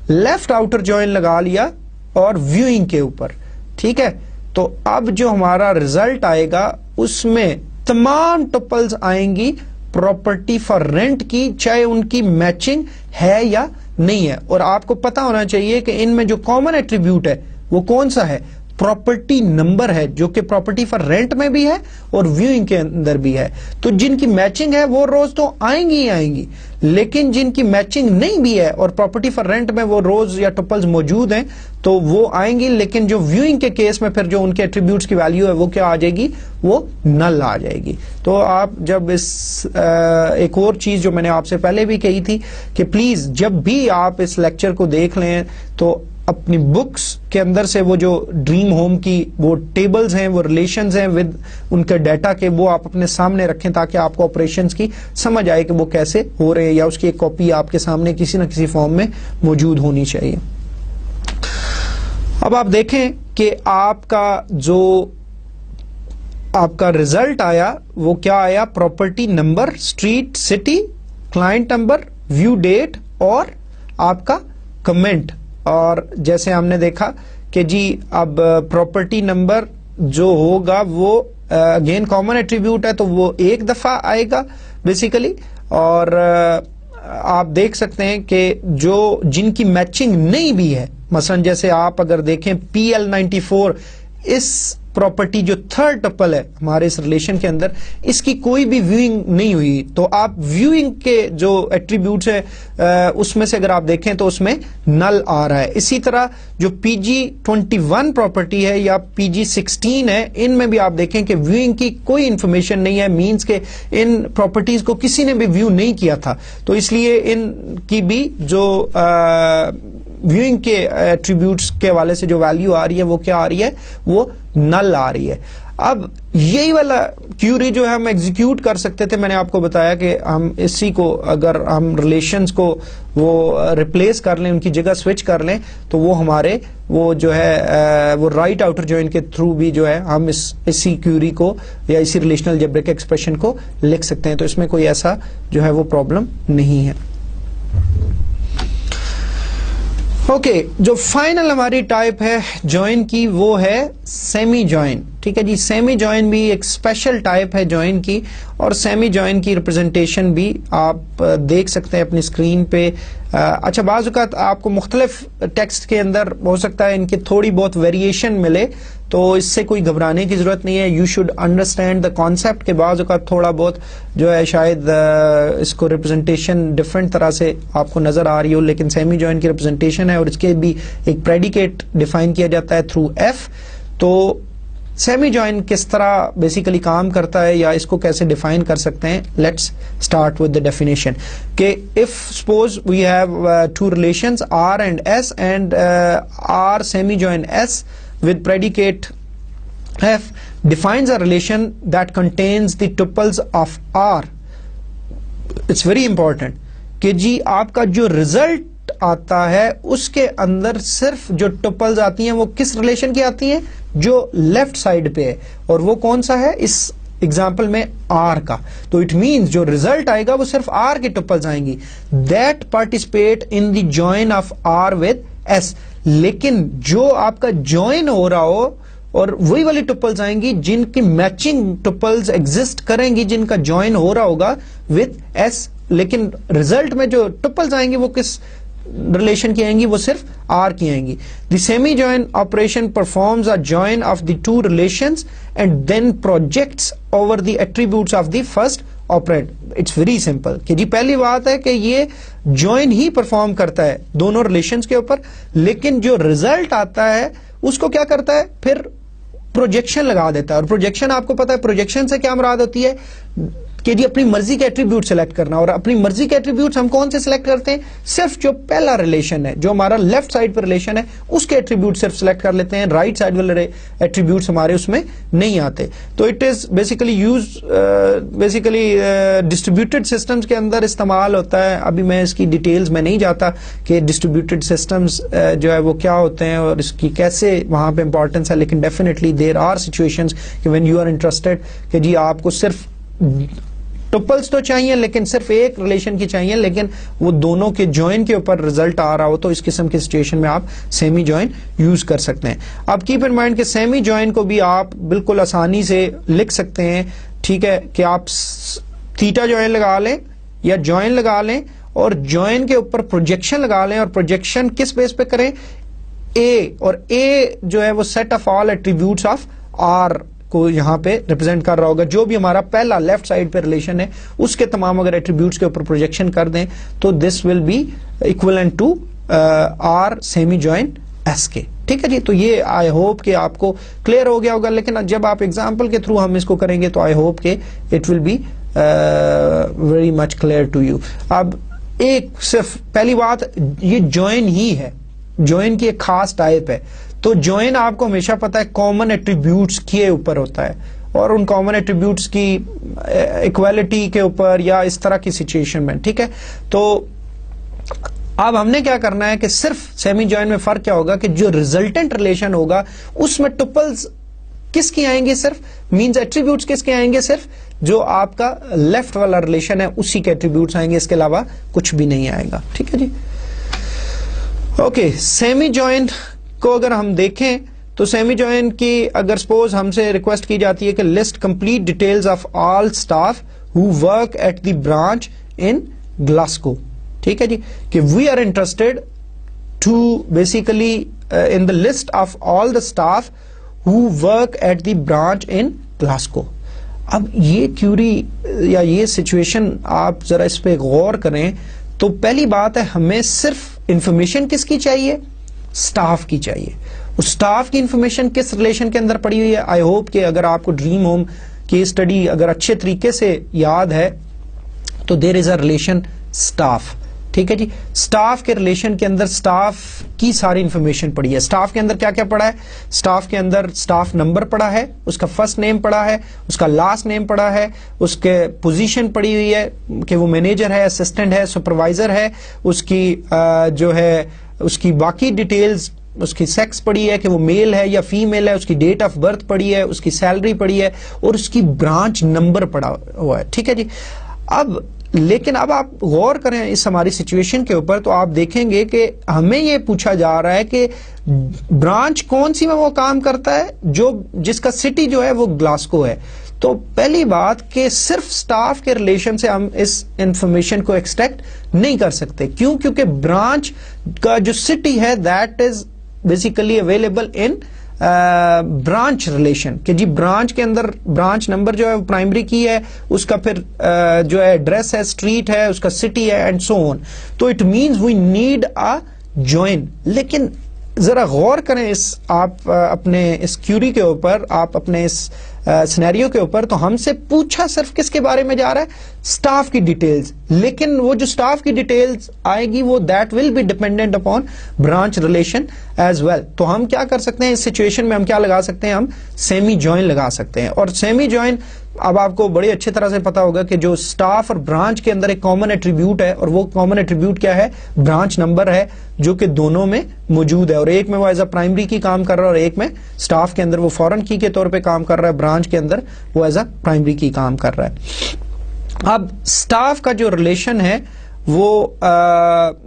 لیفٹ آؤٹر جوائن لگا لیا اور ویوئنگ کے اوپر, ٹھیک ہے. تو اب جو ہمارا ریزلٹ آئے گا اس میں تمام ٹپلز آئیں گی پراپرٹی فار رینٹ کی, چاہے ان کی میچنگ ہے یا نہیں ہے. اور آپ کو پتا ہونا چاہیے کہ ان میں جو کامن ایٹریبیوٹ ہے وہ کون سا ہے, پراپرٹی نمبر ہے, جو کہ پراپرٹی فار رینٹ میں بھی ہے اور ویوئنگ کے اندر بھی ہے. تو جن کی میچنگ ہے وہ روز تو آئیں گی ہی آئیں گی, لیکن جن کی میچنگ نہیں بھی ہے اور پراپرٹی فار رینٹ میں وہ روز یا ٹپلز موجود ہیں تو وہ آئیں گی, لیکن جو ویوئنگ کے کیس میں پھر جو ان کے ایٹریبیوٹس کی ویلیو ہے وہ کیا آ جائے گی, وہ نل آ جائے گی. تو آپ جب ایک اور چیز جو میں نے آپ سے پہلے بھی کہی تھی کہ پلیز جب بھی آپ اس لیکچر کو دیکھ لیں تو اپنی بکس کے اندر سے وہ جو ڈریم ہوم کی وہ ٹیبلز ہیں, وہ ریلیشنز ہیں ود ان کے ڈیٹا کے, وہ آپ اپنے سامنے رکھیں تاکہ آپ کو آپریشنز کی سمجھ آئے کہ وہ کیسے ہو رہے ہیں, یا اس کی ایک کاپی آپ کے سامنے کسی نہ کسی فارم میں موجود ہونی چاہیے. اب آپ دیکھیں کہ آپ کا جو آپ کا ریزلٹ آیا وہ کیا آیا, property number, street, city, client number, view date اور آپ کا کمنٹ. اور جیسے ہم نے دیکھا کہ جی اب پراپرٹی نمبر جو ہوگا وہ اگین کامن ایٹریبیوٹ ہے تو وہ ایک دفعہ آئے گا بیسیکلی, اور آپ دیکھ سکتے ہیں کہ جو جن کی میچنگ نہیں بھی ہے, مثلا جیسے آپ اگر دیکھیں PL94, اس پراپرٹی جو تھرڈ ٹپل ہے ہمارے اس ریلیشن کے اندر, اس کی کوئی بھی ویوئنگ نہیں ہوئی, تو آپ ویوئنگ کے جو ایٹریبیوٹس ہے اس میں سے اگر آپ دیکھیں تو اس میں نل آ رہا ہے. اسی طرح جو PG21 پراپرٹی ہے یا PG16 ہے, ان میں بھی آپ دیکھیں کہ ویوئنگ کی کوئی انفارمیشن نہیں ہے, مینس کہ ان پراپرٹیز کو کسی نے بھی ویو نہیں کیا تھا, تو اس لیے ان کی بھی جو ویوئنگ کے ایٹریبیوٹس کے حوالے سے جو ویلیو آ رہی ہے وہ کیا آ رہی ہے, وہ نل آ رہی ہے. اب یہی والا کیوری جو ہے ہم ایگزیکیوٹ کر سکتے تھے, میں نے آپ کو بتایا کہ ہم اسی کو اگر ہم ریلیشنز کو وہ ریپلیس کر لیں, ان کی جگہ سوئچ کر لیں, تو وہ ہمارے وہ جو ہے وہ رائٹ آؤٹر جوائن کے تھرو بھی جو ہے ہم اسی کیوری کو یا اسی ریلیشنل الجبرک ایکسپریشن کو لکھ سکتے ہیں, تو اس میں کوئی ایسا جو ہے وہ پرابلم نہیں ہے. اوکے, جو فائنل ہماری ٹائپ ہے جوائن کی وہ ہے سیمی جوائن. ٹھیک ہے جی, سیمی جوائن بھی ایک اسپیشل ٹائپ ہے جوائن کی, اور سیمی جوائن کی ریپرزنٹیشن بھی آپ دیکھ سکتے ہیں اپنی اسکرین پہ. اچھا, بعض اوقات آپ کو مختلف ٹیکسٹ کے اندر ہو سکتا ہے ان کی تھوڑی بہت ویریشن ملے, تو اس سے کوئی گھبرانے کی ضرورت نہیں ہے. You should understand the concept کہ بعض اوقات تھوڑا بہت جو ہے شاید اس کو ریپرزنٹیشن ڈفرینٹ طرح سے آپ کو نظر آ رہی ہو, لیکن سیمی جوائن کی ریپرزنٹیشن ہے اور اس کے بھی ایک پریڈیکیٹ ڈیفائن کیا جاتا ہے تھرو ایف. تو سیمی جوائن کس طرح بیسیکلی کام کرتا ہے یا اس کو کیسے ڈیفائن کر سکتے ہیں, let's start with the definition. کہ if suppose we have two relations R and S and R semi join S with predicate F defines a relation that contains the tuples of R. It's very important کہ جی آپ کا جو result آتا ہے اس کے اندر صرف جو ٹپلز آتی ہیں وہ کس ریلیشن کی آتی ہیں, جو لیفٹ سائڈ پہ ہے, اور وہ کون سا ہے اس ایگزامپل میں R کا. تو اٹ مینس جو ریزلٹ آئے گا وہ صرف R کے ٹپلز آئیں گی that participate in the join of R with S. لیکن جو آپ کا جوائن ہو رہا ہو اور وہی والی ٹپلز آئیں گی جن کی میچنگ ٹپلز ایگزسٹ کریں گی, جن کا جوائن ہو رہا ہوگا وتھ ایس, لیکن ریزلٹ میں جو ٹپلز آئیں گی وہ کس ریلیشن کی آئیں گی, وہ صرف آر کی آئیں گی. The semi join operation performs a join of the two relations and then projects over the attributes of the first operand. It's very simple کہ جی پہلی بات ہے کہ یہ جوائن ہی پرفارم کرتا ہے دونوں ریلیشنز کے اوپر, لیکن جو ریزلٹ آتا ہے اس کو کیا کرتا ہے, پھر پروجیکشن لگا دیتا ہے. اور پروجیکشن آپ کو پتا ہے پروجیکشن سے کیا مراد ہوتی ہے کہ جی اپنی مرضی کے ایٹریبیوٹ سلیکٹ کرنا, اور اپنی مرضی کے ایٹریبیوٹس ہم کون سے سلیکٹ کرتے ہیں, صرف جو پہلا ریلیشن ہے, جو ہمارا لیفٹ سائڈ پہ ریلیشن ہے اس کے ایٹریبیوٹ صرف سلیکٹ کر لیتے ہیں, رائٹ سائڈ والے ایٹریبیوٹس ہمارے اس میں نہیں آتے. تو it is basically distributed systems کے اندر استعمال ہوتا ہے. ابھی میں اس کی ڈیٹیلز میں نہیں جاتا کہ ڈسٹریبیوٹیڈ سسٹمز جو ہے وہ کیا ہوتے ہیں اور اس کی کیسے وہاں پہ امپورٹنس ہے, لیکن ڈیفینیٹلی دیر آر سچویشنز کہ وین یو آر انٹرسٹیڈ کہ جی آپ کو صرف ٹپلز تو چاہیے لیکن صرف ایک ریلیشن کی چاہیے, لیکن وہ دونوں کے جوائن کے اوپر ریزلٹ آ رہا ہو, تو اس قسم کی سچویشن میں آپ سیمی جوائن یوز کر سکتے ہیں. اب کیپ ان مائنڈ کہ سیمی جوائن کو بھی آپ بالکل آسانی سے لکھ سکتے ہیں. ٹھیک ہے کہ آپ تھیٹا جوائن لگا لیں یا جوائن لگا لیں اور جوائن کے اوپر پروجیکشن لگا لیں, اور پروجیکشن کس بیس پہ کریں, اے, اور اے جو ہے وہ set of all attributes of R کو یہاں پہ ریپرزینٹ کر رہا ہوگا. جو بھی ہمارا پہلا لیفٹ سائڈ پہ ریلیشن ہے اس کے تمام اگر ایٹریبیوٹس کے اوپر پروجیکشن کر دیں تو this will be equivalent to R semi join S کے. ٹھیک ہے جی, تو یہ آئی ہوپ کہ آپ کو کلیئر ہو گیا ہوگا, لیکن جب آپ ایگزامپل کے تھرو ہم اس کو کریں گے تو آئی ہوپ کہ it will be very much clear to you. اب ایک صرف پہلی بات, یہ جوائن ہی ہے, جوائن کی ایک خاص ٹائپ ہے. تو جوائن آپ کو ہمیشہ پتا ہے کامن ایٹریبیوٹس کے اوپر ہوتا ہے, اور ان کامن ایٹریبیوٹس کی ایکویلٹی کے اوپر یا اس طرح کی سچویشن میں. ٹھیک ہے, تو اب ہم نے کیا کرنا ہے کہ صرف سیمی جوائن میں فرق کیا ہوگا کہ جو ریزلٹنٹ ریلیشن ہوگا اس میں ٹپلز کس کی آئیں گے, صرف مینز ایٹریبیوٹس کس کے آئیں گے, صرف جو آپ کا لیفٹ والا ریلیشن ہے اسی کے ایٹریبیوٹس آئیں گے, اس کے علاوہ کچھ بھی نہیں آئے گا. ٹھیک ہے جی. اوکے, سیمی جوائن کو اگر ہم دیکھیں تو سیمی جوائن کی اگر سپوز ہم سے ریکویسٹ کی جاتی ہے کہ list complete details of all staff who work at the branch in Glasgow. ٹھیک ہے جی, کہ we are interested to basically in the list of all the staff who work at the branch in Glasgow. اب یہ Curie یا یہ situation آپ ذرا اس پہ غور کریں تو پہلی بات ہے ہمیں صرف انفارمیشن کس کی چاہیے, اسٹاف کی چاہیے. اس اسٹاف کی انفارمیشن کس ریلیشن کے اندر پڑی ہوئی ہے؟ آئی ہوپ کہ اگر آپ کو ڈریم ہوم کی اسٹڈی اگر اچھے طریقے سے یاد ہے تو دیر از اے ریلیشن اسٹاف. ٹھیک ہے جی, اسٹاف کے ریلیشن کے اندر اسٹاف کی ساری انفارمیشن پڑی ہے. اسٹاف کے اندر کیا کیا پڑا ہے؟ اسٹاف کے اندر اسٹاف نمبر پڑا ہے, اس کا فرسٹ نیم پڑا ہے, اس کا لاسٹ نیم پڑا ہے, اس کے پوزیشن پڑی ہوئی ہے کہ وہ مینیجر ہے, اسسٹنٹ ہے, سپروائزر ہے, اس کی جو ہے اس کی باقی ڈیٹیلز, اس کی سیکس پڑی ہے کہ وہ میل ہے یا فیمیل ہے, اس کی ڈیٹ آف برتھ پڑی ہے, اس کی سیلری پڑی ہے, اور اس کی برانچ نمبر پڑا ہوا ہے. ٹھیک ہے جی. لیکن اب آپ غور کریں اس ہماری سچویشن کے اوپر تو آپ دیکھیں گے کہ ہمیں یہ پوچھا جا رہا ہے کہ برانچ کون سی میں وہ کام کرتا ہے جس کا سٹی جو ہے وہ گلاسکو ہے. تو پہلی بات کہ صرف سٹاف کے ریلیشن سے ہم اس انفارمیشن کو ایکسٹریکٹ نہیں کر سکتے. کیوں؟ کیونکہ برانچ کا جو سٹی ہے that is basically available in branch relation, کہ جی برانچ کے اندر برانچ نمبر جو ہے وہ پرائمری کی ہے, اس کا پھر جو ہے ایڈریس ہے, اسٹریٹ ہے, اس کا سٹی ہے, اینڈ سو آن. تو it means we need a join. لیکن ذرا غور کریں اس آپ اپنے اس کیوری کے اوپر, آپ اپنے اس سینیریو کے اوپر, تو ہم سے پوچھا صرف کس کے بارے میں جا رہا ہے؟ اسٹاف کی ڈیٹیلز. لیکن وہ جو اسٹاف کی ڈیٹیلز آئے گی وہ that will be dependent upon branch relation as well. تو ہم کیا کر سکتے ہیں اس سچویشن میں؟ ہم کیا لگا سکتے ہیں؟ ہم سیمی جوائن لگا سکتے ہیں. اور سیمی جوائن اب آپ کو بڑی اچھی طرح سے پتا ہوگا کہ جو اسٹاف اور برانچ کے اندر ایک کامن ایٹریبیوٹ ہے, اور وہ کامن ایٹریبیوٹ کیا ہے؟ برانچ نمبر ہے, جو کہ دونوں میں موجود ہے. اور ایک میں وہ ایز اے پرائمری کی کام کر رہا ہے, اور ایک میں اسٹاف کے اندر وہ فورن کی کے طور پہ کام کر رہا ہے, برانچ کے اندر وہ ایز اے پرائمری کی کام کر رہا ہے. اب اسٹاف کا جو ریلیشن ہے وہ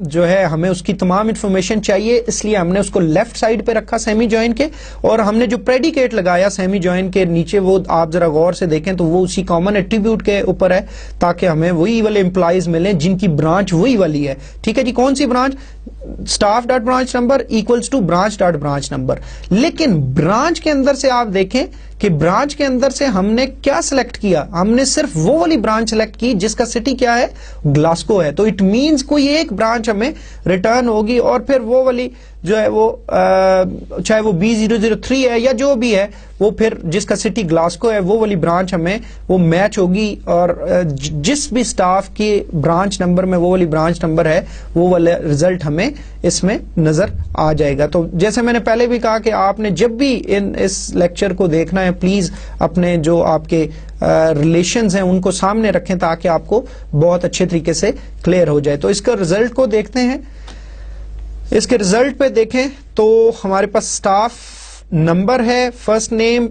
جو ہے ہمیں اس کی تمام انفارمیشن چاہیے, اس لیے ہم نے اس کو لیفٹ سائڈ پہ رکھا سیمی جوائن کے, اور ہم نے جو پریڈیکیٹ لگایا سیمی جوائن کے نیچے وہ آپ ذرا غور سے دیکھیں تو وہ اسی کامن ایٹریبیوٹ کے اوپر ہے, تاکہ ہمیں وہی والے امپلائیز ملیں جن کی برانچ وہی والی ہے. ٹھیک ہے جی. کون سی branch? Staff dot branch number equals to branch dot branch number. لیکن برانچ کے اندر سے آپ دیکھیں کہ برانچ کے اندر سے ہم نے کیا سلیکٹ کیا؟ ہم نے صرف وہ والی برانچ سلیکٹ کی جس کا سٹی کیا ہے؟ گلاسکو ہے. تو اٹ مینز کوئی ایک برانچ ہمیں ریٹرن ہوگی, اور پھر وہ والی جو ہے وہ چاہے وہ B003 ہے یا جو بھی ہے, وہ پھر جس کا سٹی گلاسکو ہے وہ والی برانچ ہمیں وہ میچ ہوگی, اور جس بھی اسٹاف کی برانچ نمبر میں وہ والی برانچ نمبر ہے وہ والا ریزلٹ ہمیں اس میں نظر آ جائے گا. تو جیسے میں نے پہلے بھی کہا کہ آپ نے جب بھی اس لیکچر کو دیکھنا ہے پلیز اپنے جو آپ کے ریلیشنز ہیں ان کو سامنے رکھیں تاکہ آپ کو بہت اچھے طریقے سے کلیئر ہو جائے. تو اس کا ریزلٹ کو دیکھتے ہیں. اس کے ریزلٹ پہ دیکھیں تو ہمارے پاس اسٹاف نمبر ہے, first name,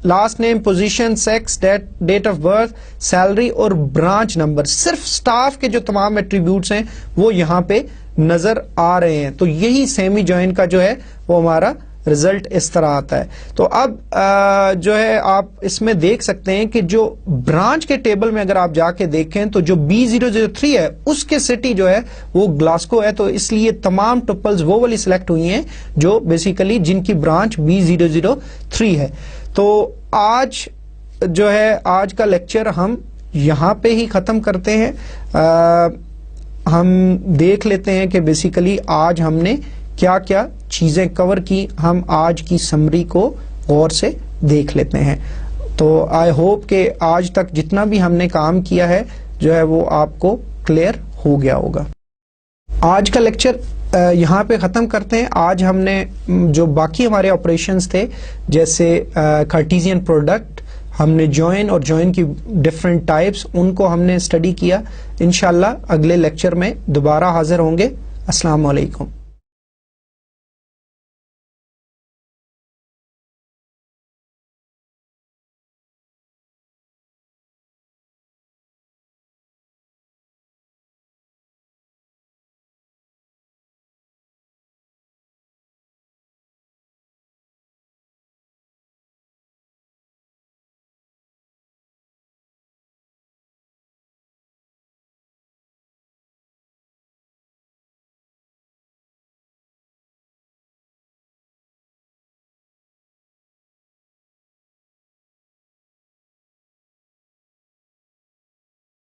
last name, position, sex, date of birth, salary اور برانچ نمبر. صرف اسٹاف کے جو تمام ایٹریبیوٹس ہیں وہ یہاں پہ نظر آ رہے ہیں. تو یہی سیمی جوائن کا جو ہے وہ ہمارا ریزلٹ اس طرح آتا ہے. تو اب جو ہے آپ اس میں دیکھ سکتے ہیں کہ جو برانچ کے ٹیبل میں اگر آپ جا کے دیکھیں تو جو B003 ہے اس کے سٹی جو ہے وہ گلاسکو ہے. تو اس لیے تمام ٹپلز وہ والی سلیکٹ ہوئی ہیں جو بیسیکلی جن کی برانچ B003 ہے. تو آج جو ہے آج کا لیکچر ہم یہاں پہ ہی ختم کرتے ہیں. ہم دیکھ لیتے ہیں کہ بیسیکلی آج ہم نے کیا کیا چیزیں کور کی. ہم آج کی سمری کو غور سے دیکھ لیتے ہیں. تو آئی ہوپ کہ آج تک جتنا بھی ہم نے کام کیا ہے جو ہے وہ آپ کو کلیئر ہو گیا ہوگا. آج کا لیکچر یہاں پہ ختم کرتے ہیں. آج ہم نے جو باقی ہمارے آپریشنز تھے جیسے کارٹیزین پروڈکٹ, ہم نے جوائن اور جوائن کی ڈفرینٹ ٹائپس, ان کو ہم نے اسٹڈی کیا. انشاءاللہ اگلے لیکچر میں دوبارہ حاضر ہوں گے. السلام علیکم.